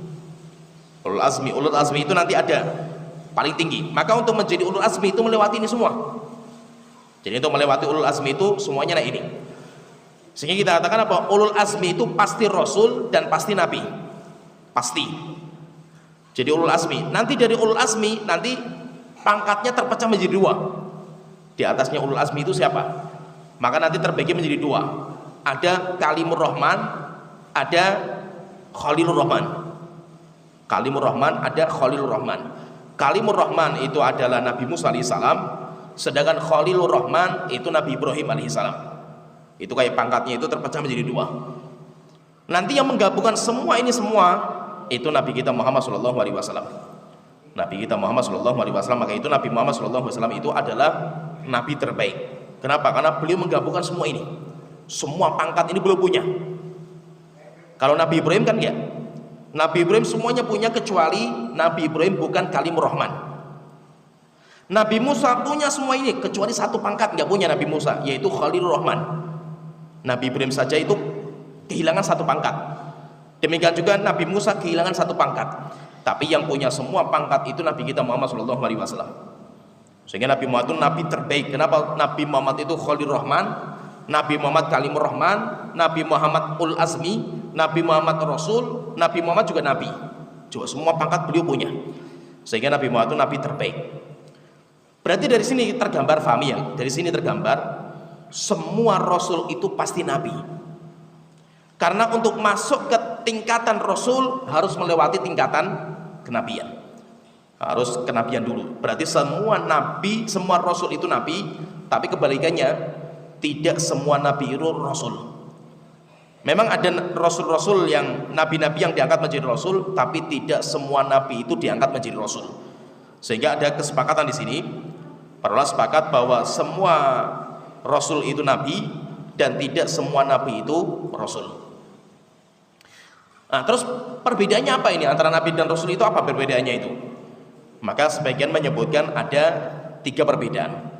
Ulul azmi itu nanti ada paling tinggi. Maka untuk menjadi ulul azmi itu melewati ini semua. Jadi untuk melewati ulul azmi itu semuanya naik ini. Sehingga kita katakan apa? Ulul azmi itu pasti rasul dan pasti nabi. Pasti. Jadi ulul azmi. Nanti dari ulul azmi nanti pangkatnya terpecah menjadi 2. Di atasnya ulul azmi itu siapa? Maka nanti terbagi menjadi 2. Ada Kalimur Rahman, ada Khalilur Rahman. Kalimur Rahman, ada Khalilur Rahman. Kalimur Rahman itu adalah Nabi Musa alaihissalam, sedangkan Khalilur Rahman itu Nabi Ibrahim alaihissalam. Itu kayak pangkatnya itu terpecah menjadi 2. Nanti yang menggabungkan semua ini semua itu Nabi kita Muhammad sallallahu alaihi wasallam. Nabi kita Muhammad sallallahu alaihi wasallam, maka itu Nabi Muhammad sallallahu alaihi wasallam itu adalah nabi terbaik. Kenapa? Karena beliau menggabungkan semua ini. Semua pangkat ini beliau punya. Kalau Nabi Ibrahim kan enggak. Nabi Ibrahim semuanya punya kecuali Nabi Ibrahim bukan Kalimur Rahman. Nabi Musa punya semua ini kecuali 1 pangkat enggak punya Nabi Musa, yaitu Khalilur Rahman. Nabi Ibrahim saja itu kehilangan 1 pangkat. Demikian juga Nabi Musa kehilangan 1 pangkat. Tapi yang punya semua pangkat itu Nabi kita Muhammad sallallahu alaihi wasallam. Sehingga Nabi Muhammad itu nabi terbaik. Kenapa Nabi Muhammad itu Khalilur Rahman, Nabi Muhammad Kalimur Rahman, Nabi Muhammad Ul Azmi, Nabi Muhammad Rasul, Nabi Muhammad juga nabi. Juga semua pangkat beliau punya. Sehingga Nabi Muhammad itu nabi terbaik. Berarti dari sini tergambar, fahami ya? Dari sini tergambar semua rasul itu pasti nabi. Karena untuk masuk ke tingkatan rasul harus melewati tingkatan kenabian. Harus kenabian dulu. Berarti semua nabi, semua rasul itu nabi, tapi kebalikannya tidak semua nabi itu rasul. Memang ada rasul-rasul yang nabi-nabi yang diangkat menjadi rasul, tapi tidak semua nabi itu diangkat menjadi rasul. Sehingga ada kesepakatan di sini, para ulama sepakat bahwa semua rasul itu nabi dan tidak semua nabi itu rasul. Nah, terus perbedaannya apa ini antara nabi dan rasul itu, apa perbedaannya itu? Maka sebagian menyebutkan ada 3 perbedaan.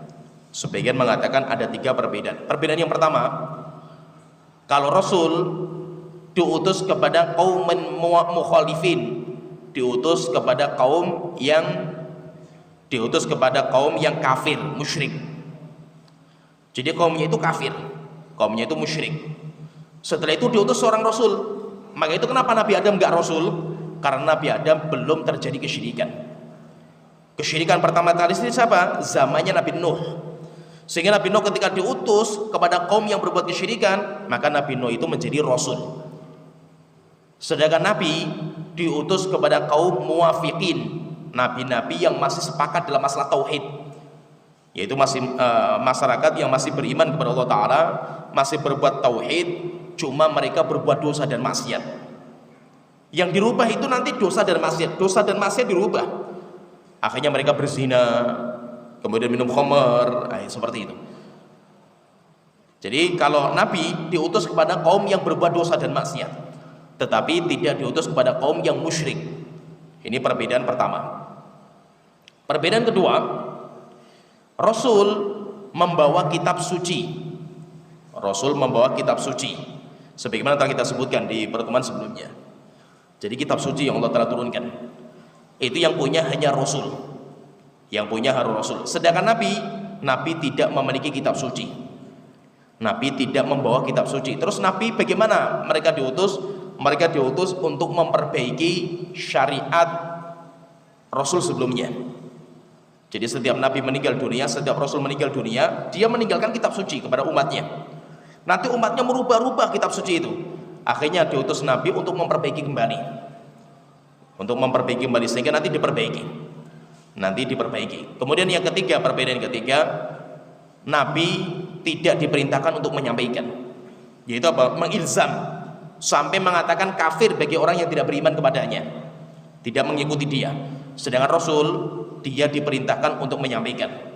Sebagian mengatakan ada 3 perbedaan. Perbedaan yang pertama, kalau rasul diutus kepada kaum mukhalifin, diutus kepada kaum yang kafir, musyrik. Jadi kaumnya itu kafir, kaumnya itu musyrik. Setelah itu diutus seorang rasul. Maka itu kenapa Nabi Adam enggak rasul? Karena Nabi Adam belum terjadi kesyirikan. Kesyirikan pertama kali ini siapa? Zamannya Nabi Nuh. Sehingga Nabi Nuh ketika diutus kepada kaum yang berbuat kesyirikan, maka Nabi Nuh itu menjadi rasul. Sedangkan Nabi diutus kepada kaum muwafiqin, nabi-nabi yang masih sepakat dalam masalah tauhid, yaitu masih masyarakat yang masih beriman kepada Allah Ta'ala, masih berbuat tauhid, cuma mereka berbuat dosa dan maksiat. Yang dirubah itu nanti dosa dan maksiat dirubah. Akhirnya mereka berzina, kemudian minum khamar, seperti itu. Jadi kalau Nabi diutus kepada kaum yang berbuat dosa dan maksiat, tetapi tidak diutus kepada kaum yang musyrik. Ini perbedaan pertama. Perbedaan kedua, Rasul membawa kitab suci. Rasul membawa kitab suci, sebagaimana telah kita sebutkan di pertemuan sebelumnya. Jadi kitab suci yang Allah telah turunkan, itu yang punya hanya Rasul, yang punya harus Rasul. Sedangkan Nabi tidak memiliki kitab suci. Nabi tidak membawa kitab suci. Terus Nabi bagaimana mereka diutus? Mereka diutus untuk memperbaiki syariat Rasul sebelumnya. Jadi setiap Nabi meninggal dunia, setiap Rasul meninggal dunia, dia meninggalkan kitab suci kepada umatnya. Nanti umatnya merubah-rubah kitab suci itu. Akhirnya diutus Nabi untuk memperbaiki kembali, sehingga nanti diperbaiki. Kemudian yang ketiga, perbedaan ketiga, Nabi tidak diperintahkan untuk menyampaikan, yaitu apa? Mengilzam, sampai mengatakan kafir bagi orang yang tidak beriman kepadanya, tidak mengikuti dia. Sedangkan Rasul, dia diperintahkan untuk menyampaikan,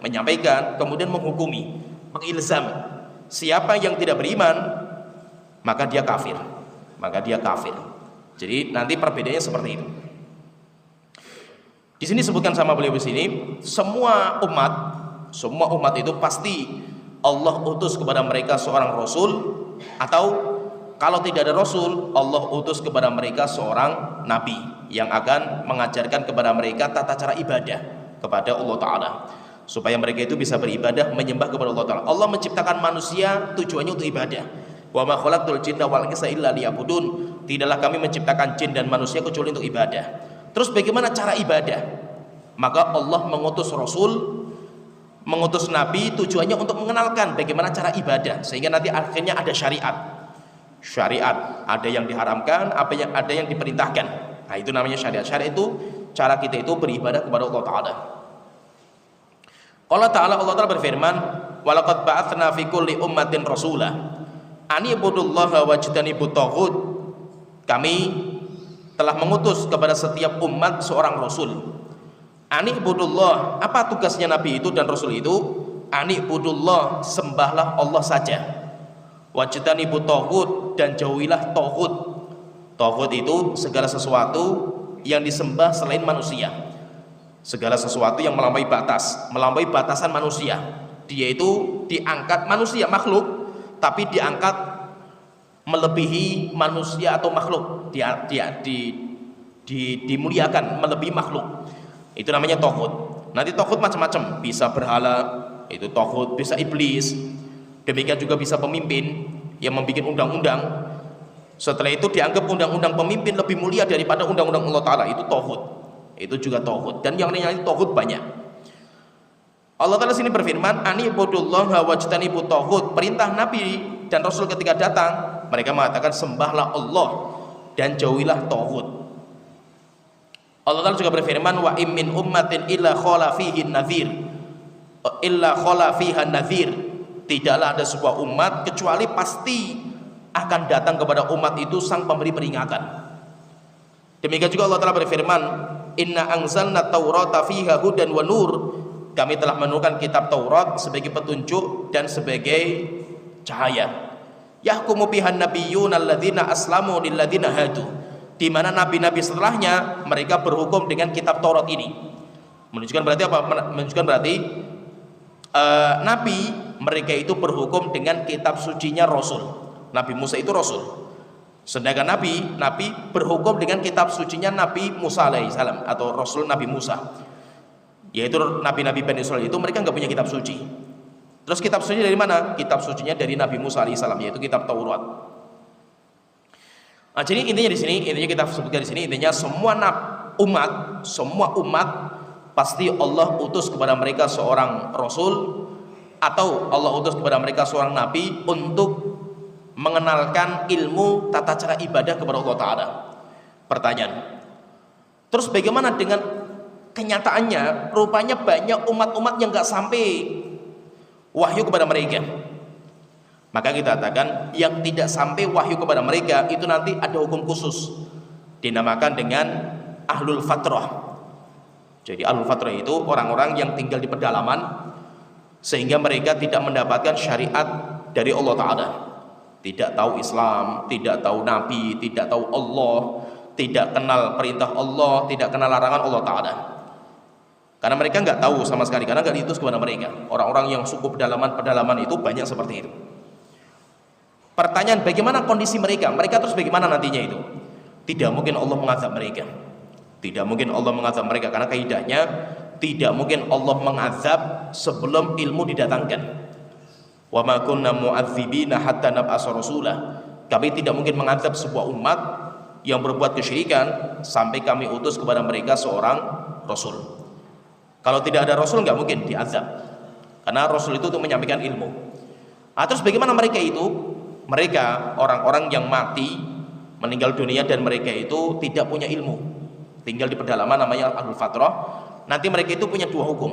kemudian menghukumi, mengilzam. Siapa yang tidak beriman, maka dia kafir. Jadi nanti perbedaannya seperti itu. Di sini sebutkan sama beliau di sini, semua umat itu pasti Allah utus kepada mereka seorang rasul, atau kalau tidak ada rasul, Allah utus kepada mereka seorang nabi yang akan mengajarkan kepada mereka tata cara ibadah kepada Allah Ta'ala, supaya mereka itu bisa beribadah, menyembah kepada Allah Ta'ala. Allah menciptakan manusia tujuannya untuk ibadah. Wa ma khalaqtul jinna wal insa illa liya'budun. Tidaklah kami menciptakan jin dan manusia kecuali untuk ibadah. Terus bagaimana cara ibadah? Maka Allah mengutus rasul, mengutus nabi, tujuannya untuk mengenalkan bagaimana cara ibadah, sehingga nanti akhirnya ada syariat, ada yang diharamkan, ada yang diperintahkan. Nah, itu namanya syariat. Syariat itu cara kita itu beribadah kepada Allah Ta'ala. Allah Ta'ala berfirman, walaqad ba'atsna fi kulli ummatin rasulah ani ibudullaha wajtanibut taghut. Kami telah mengutus kepada setiap umat seorang rasul. Ani ibudullah, apa tugasnya nabi itu dan rasul itu? Ani ibudullah, sembahlah Allah saja. Wajtanibut taghut, dan jauhilah taghut. Taghut itu segala sesuatu yang disembah selain manusia, segala sesuatu yang melampaui batasan manusia. Dia itu diangkat, manusia makhluk, tapi diangkat melebihi manusia atau makhluk, dimuliakan melebihi makhluk. Itu namanya taghut. Nanti taghut macam-macam, bisa berhala, itu taghut, bisa iblis. Demikian juga bisa pemimpin yang membuat undang-undang. Setelah itu dianggap undang-undang pemimpin lebih mulia daripada undang-undang Allah Ta'ala, itu taghut. Itu juga taghut. Dan yang lain-lain taghut banyak. Allah Ta'ala sini berfirman, ani ibudullaha wajtanibut taghut. Perintah Nabi dan Rasul ketika datang, mereka mengatakan sembahlah Allah dan jauhilah taghut. Allah Ta'ala juga berfirman, wa im min ummatin illa khala fiha nadhir. tidaklah ada sebuah umat kecuali pasti akan datang kepada umat itu sang pemberi peringatan. Demikian juga Allah Ta'ala berfirman, inna anzalna taurata fiha hudan wa nur, kami telah menurunkan kitab Taurat sebagai petunjuk dan sebagai cahaya. Yahkumu bihan nabiyyun alladzina aslamu lilladzina hadu, di mana nabi-nabi setelahnya mereka berhukum dengan kitab Taurat ini. Menunjukkan berarti apa? Menunjukkan berarti nabi mereka itu berhukum dengan kitab sucinya Rasul. Nabi Musa itu Rasul, sedangkan nabi berhukum dengan kitab sucinya Nabi Musa alaihissalam atau Rasul Nabi Musa, yaitu nabi-nabi Bani Israil itu mereka nggak punya kitab suci. Terus kitab suci dari mana? Kitab sucinya dari Nabi Musa alaihissalam, yaitu kitab Taurat. Nah, jadi intinya di sini, intinya kita sebutkan di sini, intinya semua umat pasti Allah utus kepada mereka seorang Rasul, atau Allah utus kepada mereka seorang Nabi untuk mengenalkan ilmu tata cara ibadah kepada Allah Ta'ala. Pertanyaan, terus bagaimana dengan kenyataannya? Rupanya banyak umat-umat yang gak sampai wahyu kepada mereka. Maka kita katakan yang tidak sampai wahyu kepada mereka itu nanti ada hukum khusus, dinamakan dengan ahlul fatrah. Jadi ahlul fatrah itu orang-orang yang tinggal di pedalaman, sehingga mereka tidak mendapatkan syariat dari Allah Ta'ala, tidak tahu Islam, tidak tahu Nabi, tidak tahu Allah, tidak kenal perintah Allah, tidak kenal larangan Allah Ta'ala. Karena mereka nggak tahu sama sekali, karena nggak diutus kepada mereka. Orang-orang yang suku pedalaman itu banyak seperti itu. Pertanyaan, bagaimana kondisi mereka? Mereka terus bagaimana nantinya itu? Tidak mungkin Allah mengazab mereka. Tidak mungkin Allah mengazab mereka, karena kaidahnya tidak mungkin Allah mengazab sebelum ilmu didatangkan. Wa ma kunna mu'adzibina hatta nab'asa rasulah. Kami tidak mungkin mengazab sebuah umat yang berbuat kesyirikan sampai kami utus kepada mereka seorang rasul. Kalau tidak ada rasul nggak mungkin diazab, karena rasul itu untuk menyampaikan ilmu. Terus bagaimana mereka itu? Mereka orang-orang yang mati, meninggal dunia, dan mereka itu tidak punya ilmu, tinggal di pedalaman, namanya ahlul fatrah. Nanti mereka itu punya dua hukum.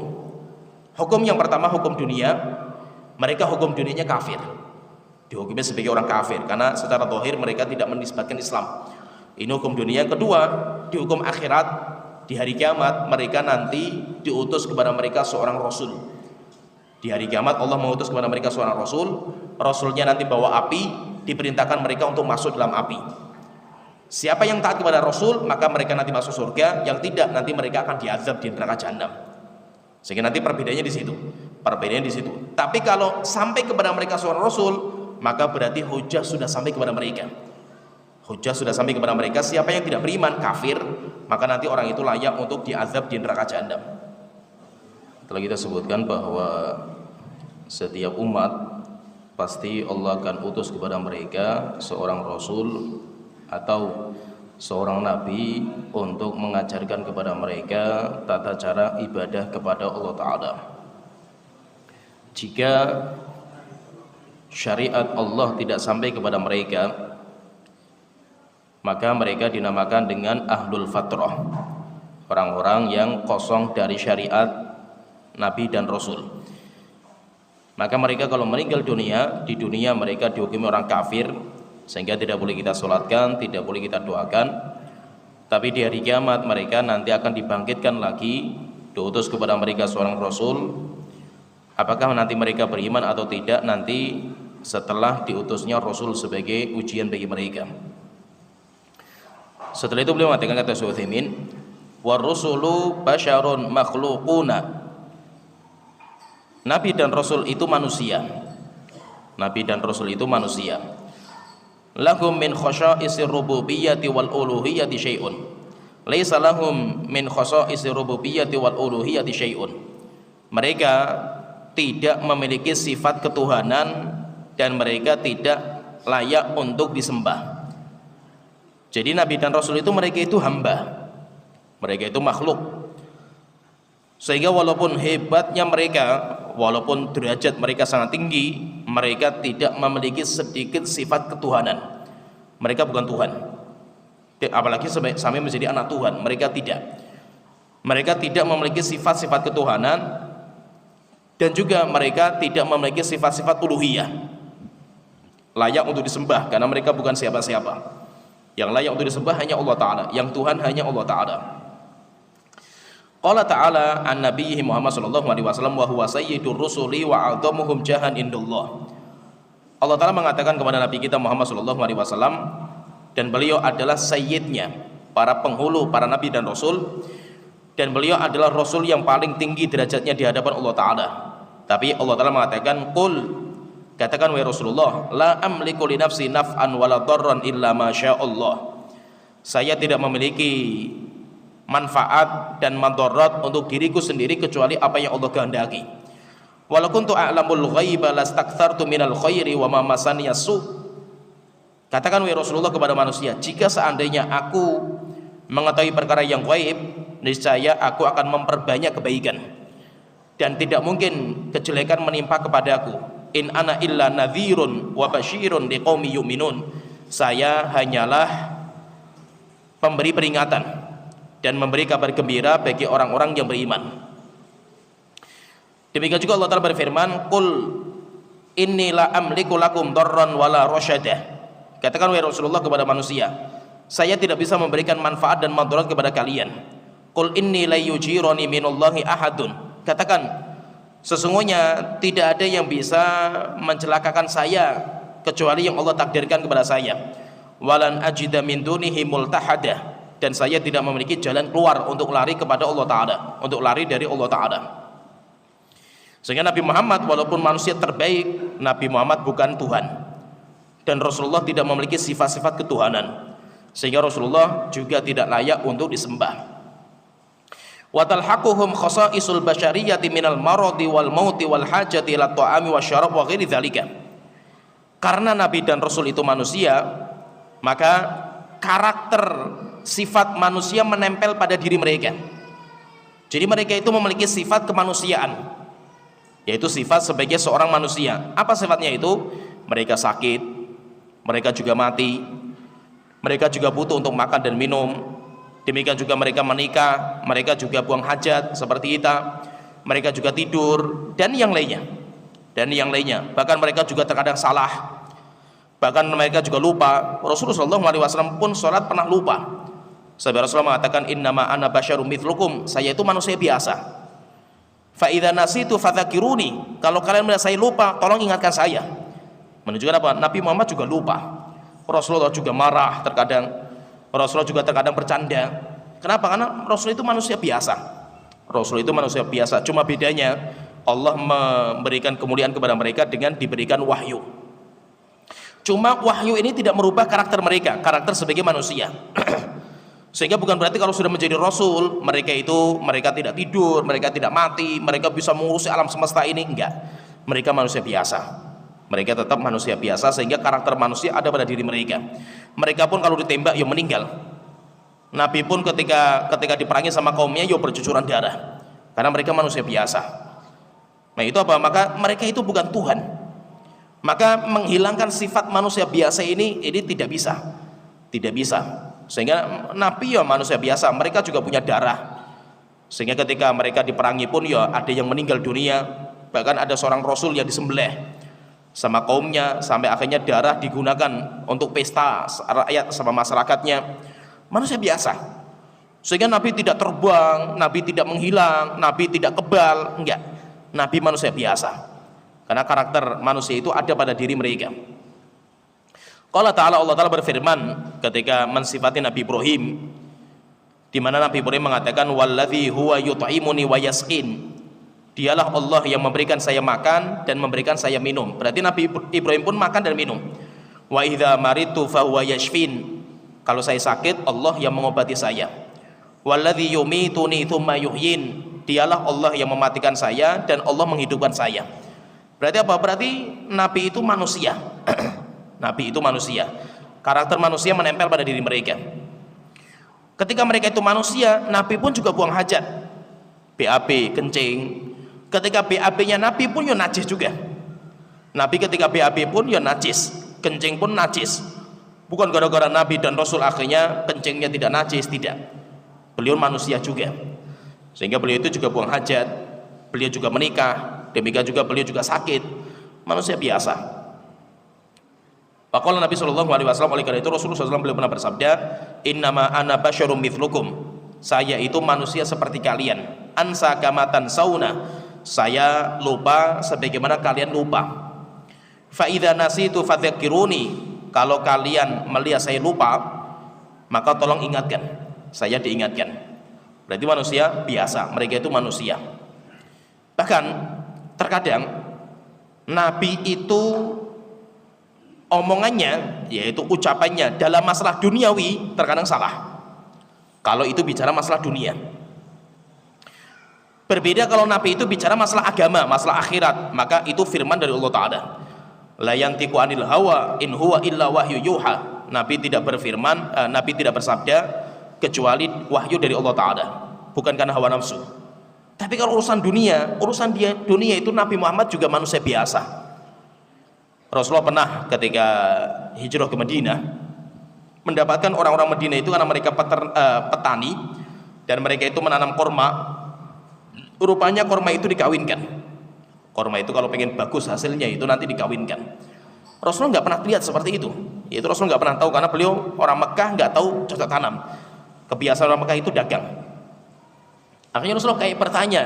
Hukum yang pertama hukum dunia, mereka hukum dunianya kafir, dihukumnya sebagai orang kafir karena secara zahir mereka tidak menisbatkan Islam. Ini hukum dunia. Yang kedua, di hukum akhirat, di hari kiamat mereka nanti diutus kepada mereka seorang rasul. Di hari kiamat Allah mengutus kepada mereka seorang rasul. Rasulnya nanti bawa api, diperintahkan mereka untuk masuk dalam api. Siapa yang taat kepada rasul, maka mereka nanti masuk surga. Yang tidak, nanti mereka akan diazab di neraka jahanam. Sehingga nanti perbedaannya di situ. Perbedaannya di situ. Tapi kalau sampai kepada mereka seorang rasul, maka berarti hujah sudah sampai kepada mereka. Hujah sudah sampai kepada mereka. Siapa yang tidak beriman, kafir, maka nanti orang itu layak untuk diazab di neraka jahanam. Telah kita sebutkan bahwa setiap umat pasti Allah akan utus kepada mereka seorang rasul atau seorang nabi untuk mengajarkan kepada mereka tata cara ibadah kepada Allah Ta'ala. Jika syariat Allah tidak sampai kepada mereka, maka mereka dinamakan dengan ahlul fatrah, orang-orang yang kosong dari syariat Nabi dan Rasul. Maka mereka kalau meninggal dunia, di dunia mereka dihukumi orang kafir, sehingga tidak boleh kita sholatkan, tidak boleh kita doakan. Tapi di hari kiamat mereka nanti akan dibangkitkan lagi, diutus kepada mereka seorang Rasul. Apakah nanti mereka beriman atau tidak nanti setelah diutusnya Rasul sebagai ujian bagi mereka. Setelah itu beliau mengatakan, kata Syekh Utsaimin, "War-rusulu basyarun makhluquna." Nabi dan Rasul itu manusia. Nabi dan Rasul itu manusia. Lahum min khasya'isir rububiyyati wal uluhiyyati syai'un. Laisa lahum min khasya'isir rububiyyati wal uluhiyyati syai'un. Mereka tidak memiliki sifat ketuhanan dan mereka tidak layak untuk disembah. Jadi Nabi dan Rasul itu mereka itu hamba, mereka itu makhluk. Sehingga walaupun hebatnya mereka, walaupun derajat mereka sangat tinggi, mereka tidak memiliki sedikit sifat ketuhanan. Mereka bukan Tuhan, apalagi sampai menjadi anak Tuhan. Mereka tidak memiliki sifat-sifat ketuhanan dan juga mereka tidak memiliki sifat-sifat uluhiyah layak untuk disembah, karena mereka bukan siapa-siapa. Yang layak untuk disembah hanya Allah Ta'ala, yang Tuhan hanya Allah Ta'ala. Qala ta'ala an nabiyhi Muhammad sallallahu alaihi wasallam wa huwa sayyidur rusuli wa a'dhamuhum jahan indallah. Allah Ta'ala mengatakan kepada Nabi kita Muhammad sallallahu alaihi wasallam, dan beliau adalah sayyidnya para penghulu, para nabi dan rasul, dan beliau adalah rasul yang paling tinggi derajatnya di hadapan Allah Ta'ala. Tapi Allah Ta'ala mengatakan, qul, katakan wahai Rasulullah, la amliku li nafsi naf'an wala darran illa ma sya'allah. Saya tidak memiliki manfaat dan madarat untuk diriku sendiri kecuali apa yang Allah kehendaki. Walau kuntu a'lamul ghaiba lastakthartu minal khairi wa ma masaniya su. Katakan wahai Rasulullah kepada manusia, jika seandainya aku mengetahui perkara yang ghaib, niscaya aku akan memperbanyak kebaikan dan tidak mungkin kejelekan menimpa kepadaku. In ana illa nadhirun wa basyirun liqaumi yu'minun. Saya hanyalah pemberi peringatan dan memberi kabar gembira bagi orang-orang yang beriman. Demikian juga Allah Ta'ala berfirman, qul inni la amliku lakum darran wala rasyadah. Katakan wahai Rasulullah kepada manusia, saya tidak bisa memberikan manfaat dan madarat kepada kalian. Qul inni la yujirani minallahi ahadun. Katakan, sesungguhnya tidak ada yang bisa mencelakakan saya kecuali yang Allah takdirkan kepada saya. Walan ajida min dunihi multahadah. Dan saya tidak memiliki jalan keluar untuk lari kepada Allah Ta'ala, untuk lari dari Allah Ta'ala. Sehingga Nabi Muhammad walaupun manusia terbaik, Nabi Muhammad bukan Tuhan, dan Rasulullah tidak memiliki sifat-sifat ketuhanan, sehingga Rasulullah juga tidak layak untuk disembah. Wa talhaquhum khasa'isul basyariyati minal maradi wal mauti wal hajati ila ta'ami wasyarab wa ghairi dzalika. Karena Nabi dan Rasul itu manusia, maka karakter sifat manusia menempel pada diri mereka. Jadi mereka itu memiliki sifat kemanusiaan, yaitu sifat sebagai seorang manusia. Apa sifatnya itu? Mereka sakit, mereka juga mati, mereka juga butuh untuk makan dan minum. Demikian juga mereka menikah, mereka juga buang hajat seperti kita, mereka juga tidur dan yang lainnya. Bahkan mereka juga terkadang salah, bahkan mereka juga lupa. Rasulullah SAW pun sholat pernah lupa. Sahabat Rasulullah mengatakan, innama ana basyarum mithlukum, saya itu manusia biasa. Fa idza nasitu fadzakiruni, kalau kalian melihat saya lupa, tolong ingatkan saya. Menunjukkan apa? Nabi Muhammad juga lupa. Rasulullah juga marah terkadang. Rasulullah juga terkadang bercanda. Kenapa? Karena Rasul itu manusia biasa. Rasul itu manusia biasa. Cuma bedanya Allah memberikan kemuliaan kepada mereka dengan diberikan wahyu. Cuma wahyu ini tidak merubah karakter mereka, karakter sebagai manusia. Sehingga bukan berarti kalau sudah menjadi Rasul, mereka tidak tidur, mereka tidak mati, mereka bisa mengurusi alam semesta ini. Enggak. Mereka manusia biasa. Mereka tetap manusia biasa, sehingga karakter manusia ada pada diri mereka. Mereka pun kalau ditembak ya meninggal. Nabi pun ketika diperangi sama kaumnya ya bercucuran darah, karena mereka manusia biasa. Nah itu apa? Maka mereka itu bukan Tuhan. Maka menghilangkan sifat manusia biasa ini tidak bisa. Sehingga Nabi ya manusia biasa, mereka juga punya darah. Sehingga ketika mereka diperangi pun ya ada yang meninggal dunia. Bahkan ada seorang Rasul yang disembelih sama kaumnya, sampai akhirnya darah digunakan untuk pesta rakyat sama masyarakatnya. Manusia biasa. Sehingga Nabi tidak terbang, Nabi tidak menghilang, Nabi tidak kebal, enggak. Nabi manusia biasa. Karena karakter manusia itu ada pada diri mereka. Allah Ta'ala berfirman ketika mensifati Nabi Ibrahim, di mana Nabi Ibrahim mengatakan, walladzi huwa yut'imuni wa yasqin. Dialah Allah yang memberikan saya makan dan memberikan saya minum. Berarti Nabi Ibrahim pun makan dan minum. Wa idza maritu fa huwa yashfin. Kalau saya sakit, Allah yang mengobati saya. Walladzi yumituni tsumma yuhyin. Dialah Allah yang mematikan saya dan Allah menghidupkan saya. Berarti apa? Berarti Nabi itu manusia. Nabi itu manusia. Karakter manusia menempel pada diri mereka. Ketika mereka itu manusia, Nabi pun juga buang hajat, BAB, kencing. Ketika BAB-nya Nabi pun ya najis juga. Nabi ketika BAB pun ya najis, kencing pun najis. Bukan gara-gara Nabi dan Rasul akhirnya kencingnya tidak najis, tidak. Beliau manusia juga. Sehingga beliau itu juga buang hajat, beliau juga menikah, demikian juga beliau juga sakit, manusia biasa. Faqala Nabi sallallahu alaihi wasallam, oleh karena itu Rasulullah SAW beliau pernah bersabda, innama ana basyarum mithlukum, saya itu manusia seperti kalian, ansa kamatan sauna, saya lupa sebagaimana kalian lupa. Fa idza nasitu fadzakiruni, kalau kalian melihat saya lupa, maka tolong ingatkan, saya diingatkan. Berarti manusia biasa, mereka itu manusia. Bahkan terkadang Nabi itu omongannya, yaitu ucapannya dalam masalah duniawi terkadang salah. Kalau itu bicara masalah dunia. Berbeda kalau Nabi itu bicara masalah agama, masalah akhirat, maka itu firman dari Allah Ta'ala. La yantiqu anil hawa in huwa illa wahyu yuha. Nabi tidak berfirman, Nabi tidak bersabda kecuali wahyu dari Allah Ta'ala, bukan karena hawa nafsu. Tapi kalau urusan dunia itu Nabi Muhammad juga manusia biasa. Rasulullah pernah ketika hijrah ke Madinah mendapatkan orang-orang Madinah itu karena mereka petani dan mereka itu menanam korma. Rupanya korma itu dikawinkan. Korma itu kalau pengen bagus hasilnya itu nanti dikawinkan. Rasulullah nggak pernah lihat seperti itu. Itu Rasulullah nggak pernah tahu karena beliau orang Mekah, nggak tahu cocok tanam. Kebiasaan orang Mekah itu dagang. Akhirnya Rasulullah kayak bertanya,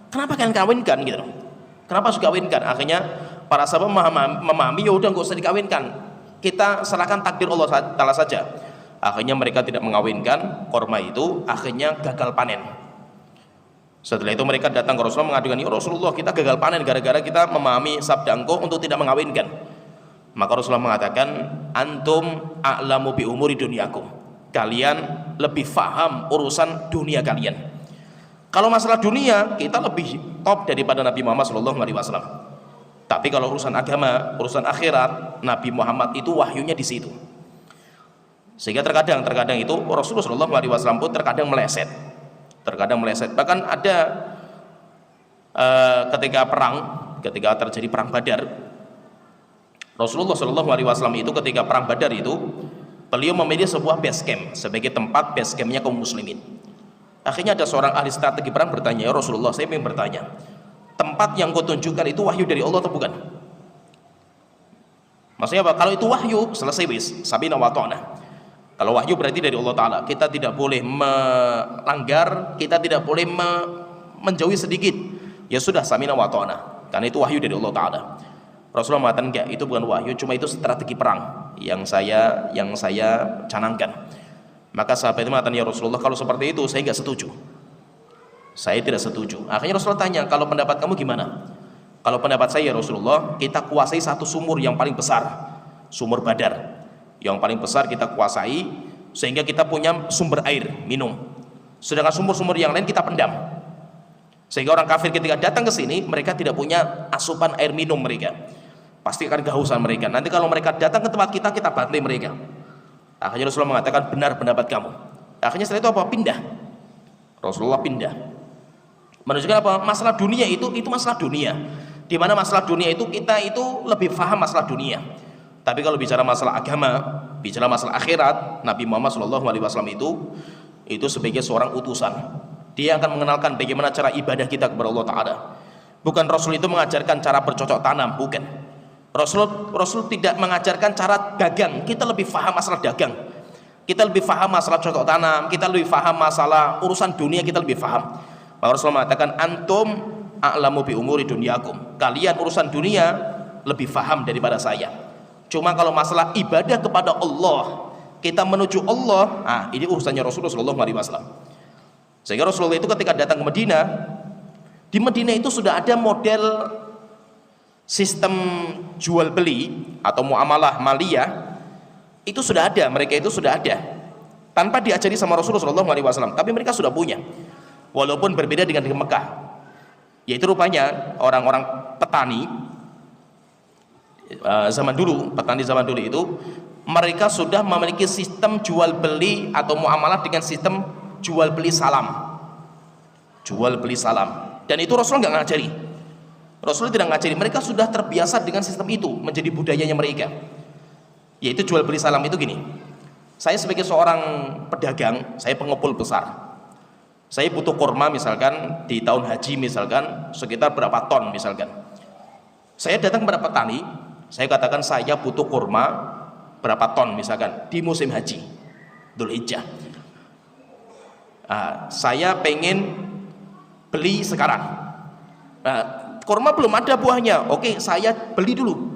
kenapa kalian kawinkan gitu? Kenapa harus kawinkan? Akhirnya para sahabat memahami, ya udah nggak usah dikawinkan. Kita serahkan takdir Allah Ta'ala saja. Akhirnya mereka tidak mengawinkan korma itu, akhirnya gagal panen. Setelah itu mereka datang ke Rasulullah mengadukan, ya Rasulullah, kita gagal panen gara-gara kita memahami sabda engkau untuk tidak mengawinkan. Maka Rasulullah mengatakan, antum a'lamu bi umuri dunyakum, kalian lebih faham urusan dunia kalian. Kalau masalah dunia kita lebih top daripada Nabi Muhammad SAW. Tapi kalau urusan agama, urusan akhirat, Nabi Muhammad itu wahyunya di situ. Sehingga terkadang itu Rasulullah SAW pun terkadang meleset. Bahkan ada ketika terjadi perang Badar, Rasulullah SAW itu ketika perang Badar itu beliau memilih sebuah base camp sebagai tempat base campnya kaum muslimin. Akhirnya ada seorang ahli strategi perang bertanya, ya Rasulullah, saya ingin bertanya, tempat yang kau tunjukkan itu wahyu dari Allah atau bukan? Maksudnya apa? Kalau itu wahyu, selesai wis, sabina wa ta'na. Kalau wahyu berarti dari Allah Ta'ala, kita tidak boleh melanggar, kita tidak boleh menjauhi sedikit. Ya sudah, samina wa ta'na, karena itu wahyu dari Allah Ta'ala. Rasulullah mengatakan enggak, itu bukan wahyu, cuma itu strategi perang yang saya canangkan. Maka sahabat itu mengatakan, ya Rasulullah, kalau seperti itu saya enggak setuju. Saya tidak setuju. Akhirnya Rasulullah tanya, kalau pendapat kamu gimana? Kalau pendapat saya, ya Rasulullah, kita kuasai satu sumur yang paling besar, sumur Badar. Yang paling besar kita kuasai sehingga kita punya sumber air minum. Sedangkan sumur-sumur yang lain kita pendam. Sehingga orang kafir ketika datang ke sini, mereka tidak punya asupan air minum mereka. Pasti akan kehausan mereka. Nanti kalau mereka datang ke tempat kita bantai mereka. Akhirnya Rasulullah mengatakan, benar pendapat kamu. Akhirnya setelah itu apa? Pindah. Rasulullah pindah. Menunjukkan apa? Masalah dunia itu masalah dunia. Di mana masalah dunia itu kita itu lebih paham masalah dunia. Tapi kalau bicara masalah agama, bicara masalah akhirat, Nabi Muhammad SAW itu sebagai seorang utusan. Dia akan mengenalkan bagaimana cara ibadah kita kepada Allah Ta'ala. Bukan Rasul itu mengajarkan cara bercocok tanam, bukan. Rasul tidak mengajarkan cara dagang. Kita lebih paham masalah dagang. Kita lebih paham masalah cocok tanam. Kita lebih paham masalah urusan dunia, kita lebih paham. Maka Rasul mengatakan, antum a'lamu bi umuri dunyakum. Kalian urusan dunia lebih paham daripada saya. Cuma kalau masalah ibadah kepada Allah, kita menuju Allah, ini urusannya Rasulullah SAW. Sehingga Rasulullah itu ketika datang ke Madinah, di Madinah itu sudah ada model sistem jual beli atau muamalah maliyah, itu sudah ada, mereka itu sudah ada, tanpa diajari sama Rasulullah SAW, tapi mereka sudah punya, walaupun berbeda dengan di Mekah. Yaitu rupanya orang-orang petani zaman dulu itu mereka sudah memiliki sistem jual beli atau muamalah dengan sistem jual beli salam, dan itu Rasulullah nggak ngajari. Rasulullah tidak ngajari, mereka sudah terbiasa dengan sistem itu, menjadi budayanya mereka. Yaitu jual beli salam itu gini, saya sebagai seorang pedagang, saya pengepul besar, Saya butuh kurma misalkan di tahun haji misalkan sekitar berapa ton misalkan. Saya datang kepada petani, saya katakan saya butuh kurma berapa ton misalkan di musim haji Dzulhijjah. Saya pengen beli sekarang. Kurma belum ada buahnya. Oke, saya beli dulu.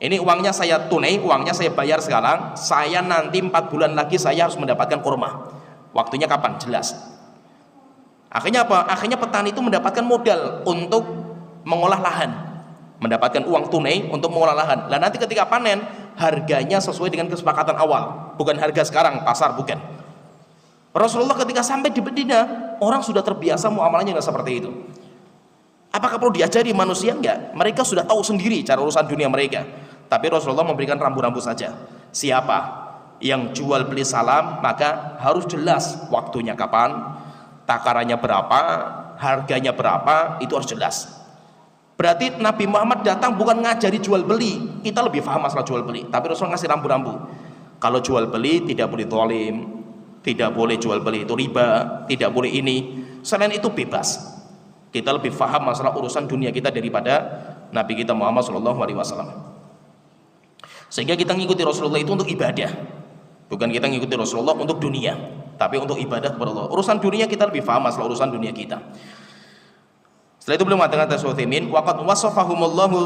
Ini uangnya saya tunai, uangnya saya bayar sekarang. Saya nanti 4 bulan lagi saya harus mendapatkan kurma. Waktunya kapan? Jelas. Akhirnya apa? Akhirnya petani itu mendapatkan modal untuk mengolah lahan, mendapatkan uang tunai untuk mengolah lahan. Dan nanti ketika panen, harganya sesuai dengan kesepakatan awal, bukan harga sekarang pasar, bukan. Rasulullah ketika sampai di Madinah, orang sudah terbiasa muamalahnya nggak seperti itu. Apakah perlu diajari manusia? Enggak. Mereka sudah tahu sendiri cara urusan dunia mereka. Tapi Rasulullah memberikan rambu-rambu saja. Siapa yang jual beli salam, maka harus jelas waktunya kapan, takarannya berapa, harganya berapa, itu harus jelas. Berarti Nabi Muhammad datang bukan ngajari jual beli. Kita lebih paham masalah jual beli, tapi Rasulullah ngasih rambu-rambu. Kalau jual beli tidak boleh zalim, tidak boleh jual beli itu riba, tidak boleh ini. Selain itu bebas. Kita lebih paham masalah urusan dunia kita daripada Nabi kita Muhammad SAW. Sehingga kita ngikuti Rasulullah itu untuk ibadah, bukan kita ngikuti Rasulullah untuk dunia, tapi untuk ibadah kepada Allah. Urusan dunia kita lebih paham masalah urusan dunia kita. Setelah itu beliau mengatakan Tasawufimin, waqad wasafahumullahu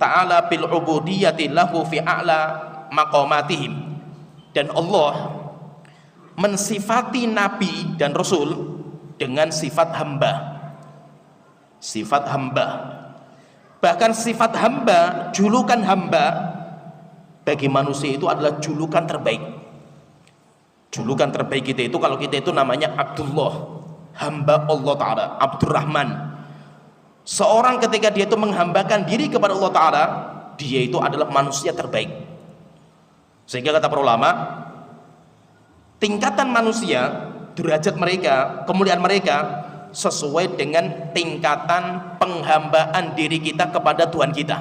ta'ala bil ubudiyyati lahu fi a'la maqamatihim. Dan Allah mensifati Nabi dan Rasul dengan sifat hamba. Sifat hamba. Bahkan sifat hamba, julukan hamba bagi manusia itu adalah julukan terbaik. Julukan terbaik kita itu, kalau kita itu namanya Abdullah, hamba Allah Ta'ala, Abdurrahman. Seorang ketika dia itu menghambakan diri kepada Allah Ta'ala, dia itu adalah manusia terbaik. Sehingga kata para ulama, tingkatan manusia, derajat mereka, kemuliaan mereka sesuai dengan tingkatan penghambaan diri kita kepada Tuhan kita.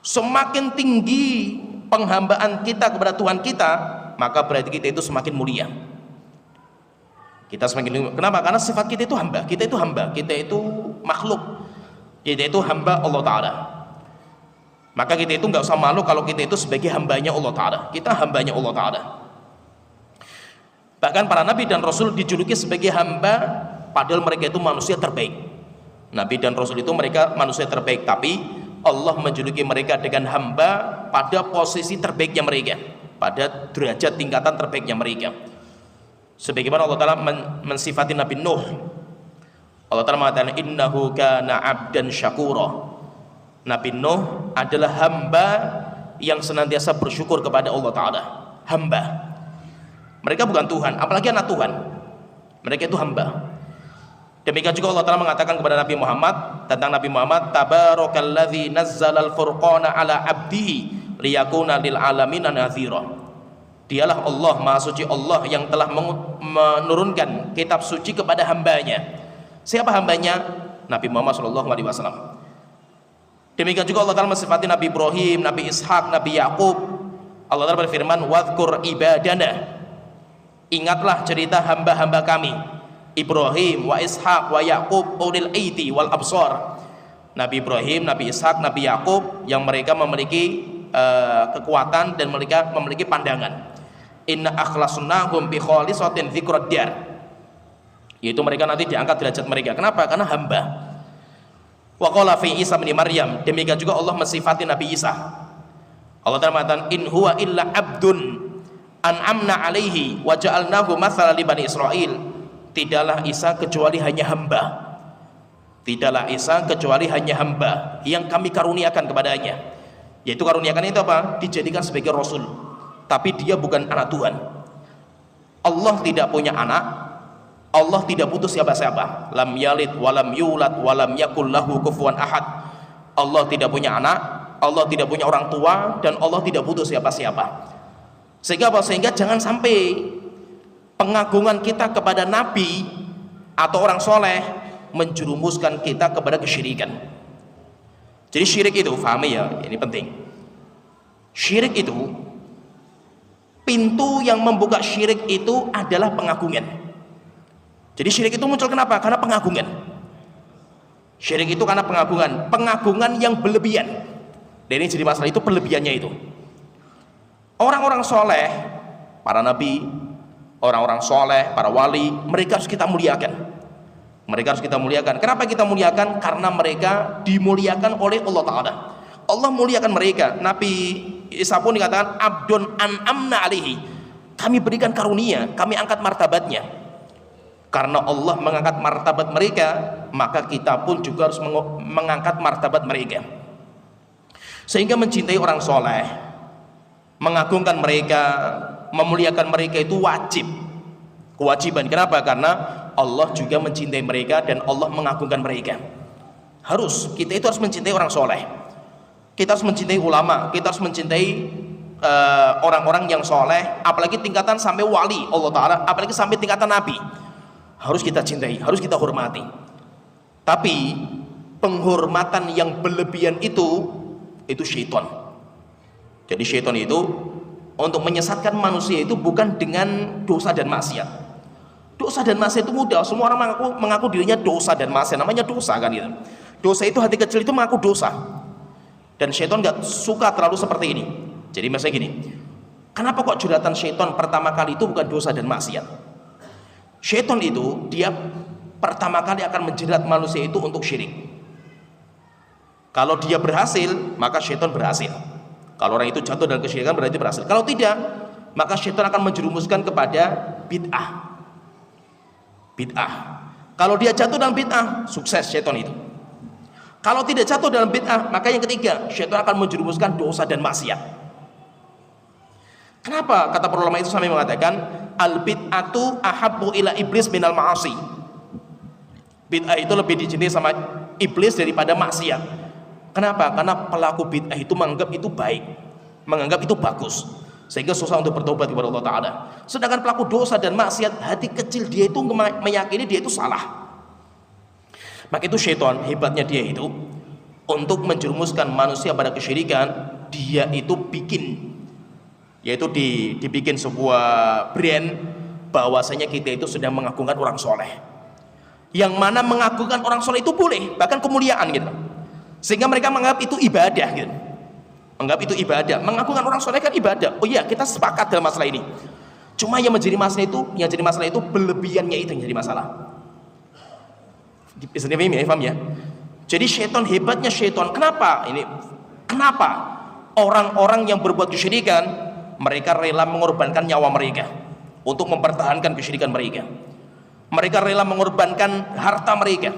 Semakin tinggi penghambaan kita kepada Tuhan kita, maka berarti kita itu semakin mulia. Kita semakin mulia. Kenapa? Karena sifat kita itu hamba. Kita itu hamba, kita itu makhluk, kita itu hamba Allah Ta'ala. Maka kita itu nggak usah malu kalau kita itu sebagai hambanya Allah Ta'ala. Kita hambanya Allah Ta'ala. Bahkan para nabi dan rasul dijuluki sebagai hamba, padahal mereka itu manusia terbaik. Nabi dan rasul itu mereka manusia terbaik, tapi Allah menjuluki mereka dengan hamba pada posisi terbaiknya mereka, pada derajat tingkatan terbaiknya mereka. Sebagaimana Allah Ta'ala mensifati Nabi Nuh. Allah Ta'ala mengatakan innahu kana abdan syakura. Nabi Nuh adalah hamba yang senantiasa bersyukur kepada Allah Ta'ala. Hamba. Mereka bukan Tuhan, apalagi anak Tuhan. Mereka itu hamba. Demikian juga Allah Ta'ala mengatakan kepada Nabi Muhammad, tentang Nabi Muhammad, tabarakalladzi nazzalal furqana ala abdihi liyakuna lil alamin nadhira. Dialah Allah, Maha Suci Allah, yang telah menurunkan kitab suci kepada hambanya. Siapa hambanya? Nabi Muhammad SAW. Demikian juga Allah Ta'ala mensifati Nabi Ibrahim, Nabi Ishak, Nabi Yakub. Allah Ta'ala berfirman, wadhkur ibadana. Ingatlah cerita hamba-hamba kami, Ibrahim wa Ishak wa Yakub ulil aidi wal absar. Nabi Ibrahim, Nabi Ishak, Nabi Yakub yang mereka memiliki kekuatan dan mereka memiliki pandangan. Inna akhlasnahum bi khalisatin dzikrad dar. Yaitu mereka nanti diangkat derajat mereka. Kenapa? Karena hamba. Wa qala fi Isa bin Maryam. Demikian juga Allah mensifati Nabi Isa. Allah Ta'ala mengatakan in huwa illa abdun an'amna alaihi wa ja'alnahu mathalan li bani Israil. Tidaklah Isa kecuali hanya hamba. Tidaklah Isa kecuali hanya hamba yang kami karuniakan kepadanya. Yaitu karuniakan itu apa? Dijadikan sebagai rasul. Tapi dia bukan anak Tuhan. Allah tidak punya anak. Allah tidak butuh siapa-siapa. Lam yalid walam yulad walam yakul lahu kufuwan ahad. Allah tidak punya anak, Allah tidak punya orang tua, dan Allah tidak butuh siapa-siapa. Sehingga apa? Sehingga jangan sampai pengagungan kita kepada nabi atau orang soleh menjerumuskan kita kepada kesyirikan. Jadi syirik itu, fahami ya, ini penting. Syirik itu, pintu yang membuka syirik itu adalah pengagungan. Jadi syirik itu muncul kenapa? Karena pengagungan. Syirik itu karena pengagungan yang berlebihan. Dan ini jadi masalah itu berlebihannya itu. Orang-orang soleh, para nabi, orang-orang soleh, para wali, mereka harus kita muliakan. Mereka harus kita muliakan. Kenapa kita muliakan? Karena mereka dimuliakan oleh Allah Ta'ala. Allah muliakan mereka. Nabi Isa pun dikatakan abdun an'amna alihi. Kami berikan karunia, kami angkat martabatnya. Karena Allah mengangkat martabat mereka, maka kita pun juga harus mengangkat martabat mereka. Sehingga mencintai orang soleh, mengagungkan mereka, memuliakan mereka itu wajib, kewajiban. Kenapa? Karena Allah juga mencintai mereka dan Allah mengagungkan mereka. Kita itu harus mencintai orang soleh, kita harus mencintai ulama, kita harus mencintai orang-orang yang soleh, apalagi tingkatan sampai wali Allah Ta'ala, apalagi sampai tingkatan nabi. Harus kita cintai, harus kita hormati. Tapi penghormatan yang berlebihan itu syaitan. Jadi syaitan itu untuk menyesatkan manusia itu bukan dengan dosa dan maksiat. Dosa dan maksiat itu mudah, semua orang mengaku dirinya dosa dan maksiat, namanya dosa kan gitu. Dosa itu hati kecil itu mengaku dosa. Dan syaitan gak suka terlalu seperti ini. Jadi misalnya gini, kenapa kok jeratan syaitan pertama kali itu bukan dosa dan maksiat? Syaitan itu dia pertama kali akan menjerat manusia itu untuk syirik. Kalau dia berhasil, maka syaitan berhasil. Kalau orang itu jatuh dalam kesyirikan berarti berhasil. Kalau tidak, maka syaitan akan menjerumuskan kepada bid'ah. Kalau dia jatuh dalam bid'ah, sukses syaitan itu. Kalau tidak jatuh dalam bid'ah, maka yang ketiga, syaitan akan menjerumuskan dosa dan maksiat. Kenapa? Kata para ulama itu sampai mengatakan al bid'atu ahabbu ila iblis minal ma'asi. Bid'ah itu lebih dicintai sama iblis daripada maksiat. Kenapa? Karena pelaku bid'ah itu menganggap itu baik, menganggap itu bagus, sehingga susah untuk bertobat kepada Allah Ta'ala. Sedangkan pelaku dosa dan maksiat, hati kecil dia itu meyakini dia itu salah. Maka itu syaitan, hebatnya dia itu untuk menjerumuskan manusia pada kesyirikan, dia itu bikin, yaitu dibikin sebuah brand bahwasanya kita itu sedang mengagungkan orang soleh, yang mana mengagungkan orang soleh itu boleh, bahkan kemuliaan gitu, sehingga mereka menganggap itu ibadah gitu. Menganggap itu ibadah, mengagungkan orang soleh kan ibadah. Oh iya, kita sepakat dalam masalah ini. Cuma yang jadi masalah itu berlebihannya itu yang jadi masalah. Bisa dipahami ya? Jadi syaitan, hebatnya syaitan, kenapa orang-orang yang berbuat kesyirikan mereka rela mengorbankan nyawa mereka untuk mempertahankan kesyirikan mereka. Mereka rela mengorbankan harta mereka.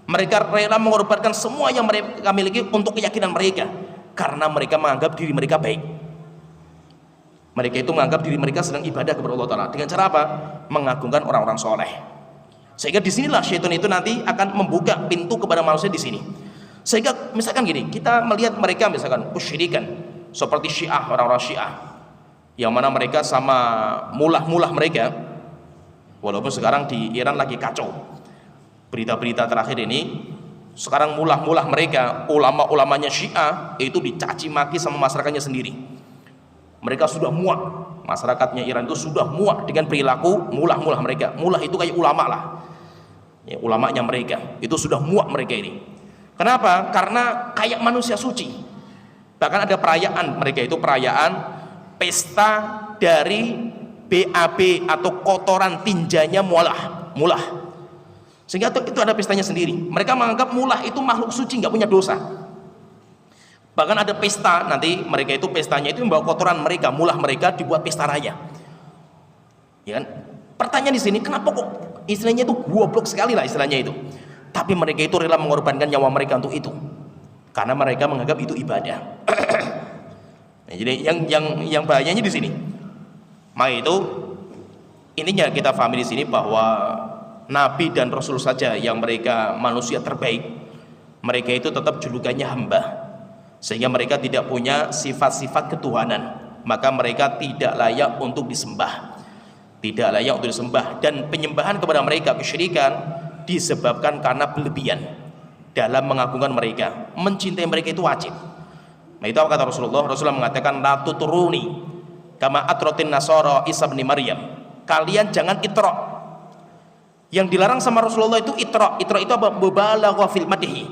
Mereka rela mengorbankan semua yang mereka miliki untuk keyakinan mereka, karena mereka menganggap diri mereka baik. Mereka itu menganggap diri mereka sedang ibadah kepada Allah Ta'ala. Dengan cara apa? Mengagungkan orang-orang soleh. Sehingga disinilah syaitan itu nanti akan membuka pintu kepada manusia di sini. Sehingga misalkan gini, kita melihat mereka misalkan kesyirikan seperti Syiah, orang-orang Syiah, yang mana mereka sama mulah-mulah mereka, walaupun sekarang di Iran lagi kacau. Berita-berita terakhir ini, sekarang mulah-mulah mereka, ulama-ulamanya Syiah itu dicaci maki sama masyarakatnya sendiri. Mereka sudah muak, masyarakatnya Iran itu sudah muak dengan perilaku mulah-mulah mereka. Mulah itu kayak ulama lah, ya, ulamanya mereka itu sudah muak mereka ini. Kenapa? Karena kayak manusia suci. Bahkan ada perayaan, mereka itu perayaan pesta dari BAB atau kotoran tinjanya mulah. Sehingga itu ada pestanya sendiri. Mereka menganggap mulah itu makhluk suci, nggak punya dosa. Bahkan ada pesta, nanti mereka itu pestanya itu membawa kotoran mereka, mulah mereka, dibuat pesta raya. Ya kan? Pertanyaan di sini, kenapa kok istilahnya itu goblok sekali lah istilahnya itu. Tapi mereka itu rela mengorbankan nyawa mereka untuk itu. Karena mereka menganggap itu ibadah. Nah, jadi yang bahayanya di sini. Maka itu intinya kita pahami di sini bahwa Nabi dan Rasul saja yang mereka manusia terbaik, mereka itu tetap julukannya hamba, sehingga mereka tidak punya sifat-sifat ketuhanan, maka mereka tidak layak untuk disembah, dan penyembahan kepada mereka, kesyirikan, disebabkan karena berlebihan dalam mengagungkan mereka. Mencintai mereka itu wajib. Nah itu apa kata Rasulullah mengatakan la tuturuni kama atrotin nasara Isa bin Maryam, kalian jangan itrok, Yang dilarang sama Rasulullah itu itra. Itra itu apa? Mubalagha fil madhi,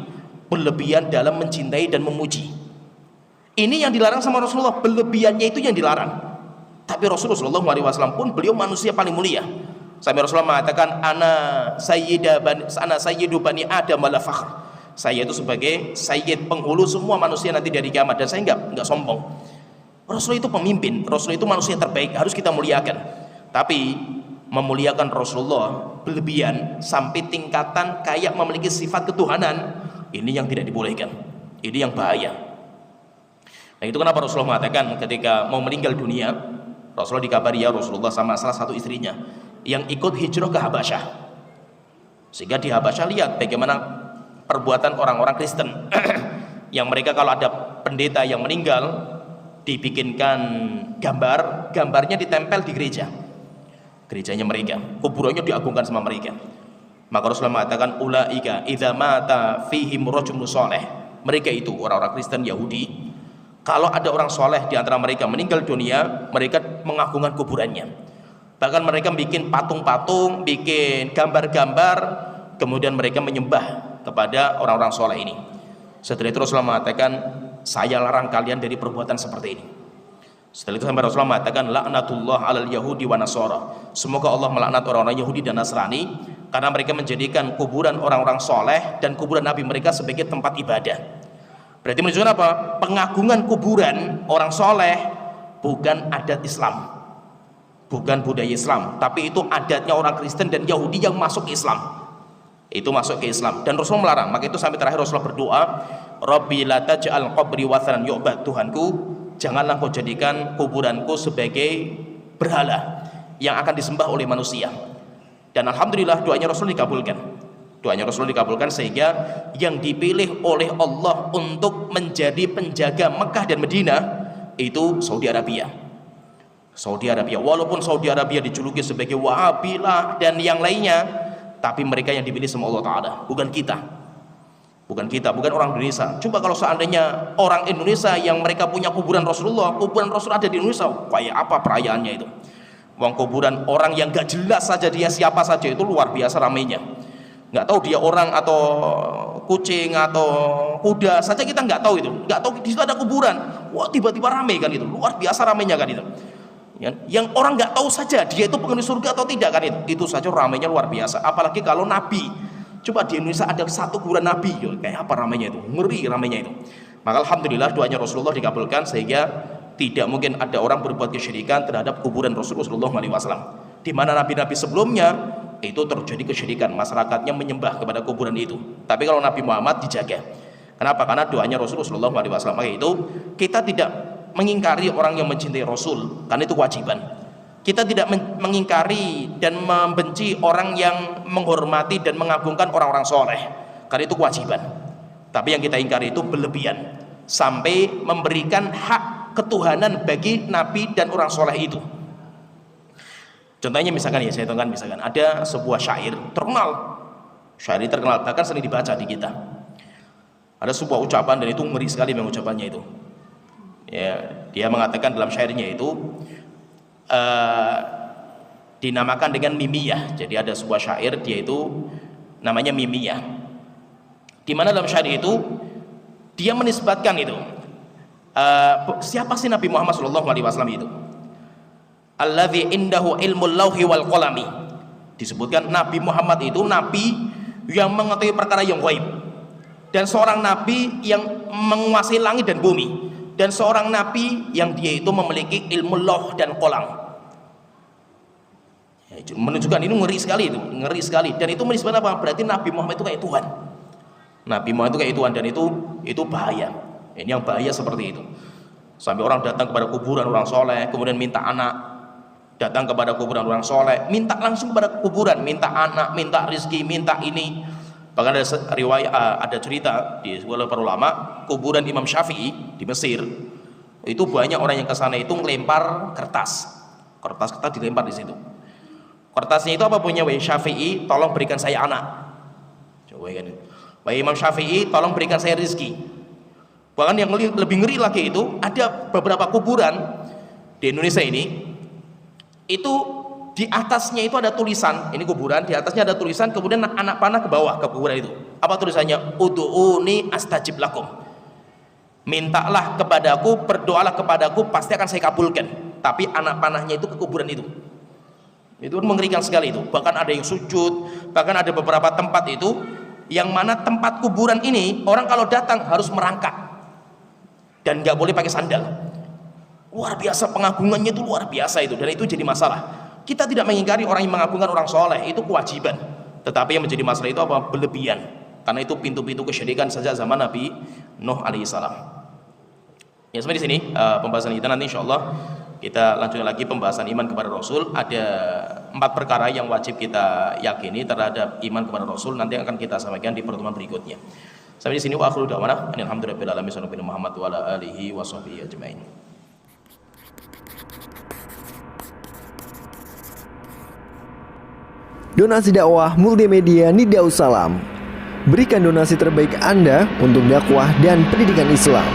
berlebihan dalam mencintai dan memuji. Ini yang dilarang sama Rasulullah, berlebihannya itu yang dilarang. Tapi Rasulullah SAW pun beliau manusia paling mulia. Sampai Rasulullah mengatakan, ana sayyidu bani Adam wala fakhr. Saya itu sebagai sayyid, penghulu semua manusia nanti dari kiamat, dan saya enggak sombong. Rasulullah itu pemimpin, Rasulullah itu manusia terbaik, harus kita muliakan. Tapi memuliakan Rasulullah berlebihan sampai tingkatan kayak memiliki sifat ketuhanan, ini yang tidak dibolehkan. Ini yang bahaya. Nah, itu kenapa Rasulullah mengatakan ketika mau meninggal dunia, Rasulullah dikabari ya Rasulullah sama salah satu istrinya yang ikut hijrah ke Habasyah, sehingga di Habasyah lihat bagaimana perbuatan orang-orang Kristen yang mereka kalau ada pendeta yang meninggal dibikinkan gambarnya ditempel di gerejanya mereka, kuburannya diagungkan sama mereka. Maka Rasulullah mengatakan ulaika idza mata fihim rajulun saleh, mereka itu orang-orang Kristen Yahudi, kalau ada orang soleh di antara mereka meninggal dunia, mereka mengagungkan kuburannya. Bahkan mereka bikin patung-patung, bikin gambar-gambar, kemudian mereka menyembah kepada orang-orang soleh ini. Setelah itu Rasulullah mengatakan, saya larang kalian dari perbuatan seperti ini. Setelah itu sampai Rasulullah mengatakan, laknatullah alal yahudi wa nasara. Semoga Allah melaknat orang-orang Yahudi dan Nasrani karena mereka menjadikan kuburan orang-orang soleh dan kuburan Nabi mereka sebagai tempat ibadah. Berarti menunjukkan apa? Pengagungan kuburan orang soleh bukan adat Islam, bukan budaya Islam, tapi itu adatnya orang Kristen dan Yahudi yang masuk ke Islam. Itu masuk ke Islam dan Rasulullah melarang. Maka itu sampai terakhir Rasulullah berdoa, Rabbi la taj'al qabri wathanan yu'bad, Tuhanku janganlah kau jadikan kuburanku sebagai berhala yang akan disembah oleh manusia. Dan alhamdulillah doanya Rasul dikabulkan. Doanya Rasul dikabulkan sehingga yang dipilih oleh Allah untuk menjadi penjaga Mekah dan Madinah itu Saudi Arabia. Saudi Arabia, walaupun Saudi Arabia dijuluki sebagai Wahabilah dan yang lainnya, tapi mereka yang dipilih sama Allah Ta'ala, bukan kita, bukan orang Indonesia. Coba kalau seandainya orang Indonesia yang mereka punya kuburan Rasulullah, kuburan Rasul ada di Indonesia, kayak apa perayaannya itu? Uang kuburan orang yang gak jelas saja dia siapa saja itu luar biasa ramainya. Nggak tahu dia orang atau kucing atau kuda saja, kita nggak tahu itu, nggak tahu di situ ada kuburan, wah tiba-tiba ramai kan itu, luar biasa ramainya kan itu. Yang orang nggak tahu saja dia itu penghuni surga atau tidak kan itu saja ramainya luar biasa. Apalagi kalau Nabi, coba di Indonesia ada satu kuburan Nabi, kayak apa ramainya itu, ngeri ramainya itu. Maka alhamdulillah doanya Rasulullah dikabulkan sehingga tidak mungkin ada orang berbuat kesyirikan terhadap kuburan Rasulullah SAW. Di mana nabi-nabi sebelumnya itu terjadi kesyirikan, masyarakatnya menyembah kepada kuburan itu. Tapi kalau Nabi Muhammad dijaga. Kenapa? Karena doanya Rasulullah SAW. Maka itu kita tidak mengingkari orang yang mencintai Rasul, karena itu kewajiban. Kita tidak mengingkari dan membenci orang yang menghormati dan mengagungkan orang-orang soleh, karena itu kewajiban. Tapi yang kita ingkari itu berlebihan sampai memberikan hak ketuhanan bagi Nabi dan orang soleh itu. Contohnya misalkan ya, saya tahu misalkan ada sebuah syair terkenal, bahkan sering dibaca di kita. Ada sebuah ucapan dan itu ngeri sekali mengucapannya itu. Ya, dia mengatakan dalam syairnya itu dinamakan dengan mimiyah. Jadi ada sebuah syair dia itu namanya mimiyah. Di mana dalam syair itu dia menisbatkan itu siapa sih Nabi Muhammad SAW itu? Alladzi indahu ilmul lauhi wal qalami. Disebutkan Nabi Muhammad itu nabi yang mengetahui perkara yang gaib, dan seorang nabi yang menguasai langit dan bumi, dan seorang nabi yang dia itu memiliki ilmu lauh dan qalam. Ya, menunjukkan ini ngeri sekali dan itu menisbatkan apa? Berarti Nabi Muhammad itu kayak Tuhan. Nabi Muhammad itu kayak Tuhan dan itu bahaya. Ini yang bahaya seperti itu. Sampai orang datang kepada kuburan orang soleh kemudian minta anak, datang kepada kuburan orang soleh, minta langsung kepada kuburan, minta anak, minta rizki, minta ini. Bahkan ada riwayat, ada cerita di sebuah para ulama, kuburan Imam Syafi'i di Mesir, itu banyak orang yang ke sana itu melempar kertas dilempar di situ. Kertasnya itu apa punya? Wahai Syafi'i, tolong berikan saya anak. Coba kan. Wahai Imam Syafi'i, tolong berikan saya rizki. Bahkan yang lebih ngeri lagi itu ada beberapa kuburan di Indonesia ini, itu Di atasnya itu ada tulisan, ini kuburan, di atasnya ada tulisan, kemudian anak panah ke bawah ke kuburan itu. Apa tulisannya? Ud'uni astajib lakum. Mintalah kepadaku, berdoalah kepadaku, pasti akan saya kabulkan. Tapi anak panahnya itu ke kuburan itu. Itu mengerikan sekali itu. Bahkan ada yang sujud, bahkan ada beberapa tempat itu yang mana tempat kuburan ini orang kalau datang harus merangkak dan nggak boleh pakai sandal. Luar biasa, pengagungannya itu luar biasa itu, dan itu jadi masalah. Kita tidak mengingkari orang yang mengagungkan orang soleh, itu kewajiban. Tetapi yang menjadi masalah itu apa? Berlebihan. Karena itu pintu-pintu kesyirikan sejak zaman Nabi Nuh alaihissalam. Ya, sampai di sini pembahasan kita. Nanti insya Allah kita lanjutkan lagi pembahasan iman kepada Rasul. Ada 4 perkara yang wajib kita yakini terhadap iman kepada Rasul. Nanti akan kita sampaikan di pertemuan berikutnya. Sampai di sini wa akhiru da'wana alhamdulillahirabbil alamin sallallahu Muhammad wa ala alihi washabbihi ajmain. Donasi dakwah multimedia Nida Salam. Berikan donasi terbaik Anda untuk dakwah dan pendidikan Islam.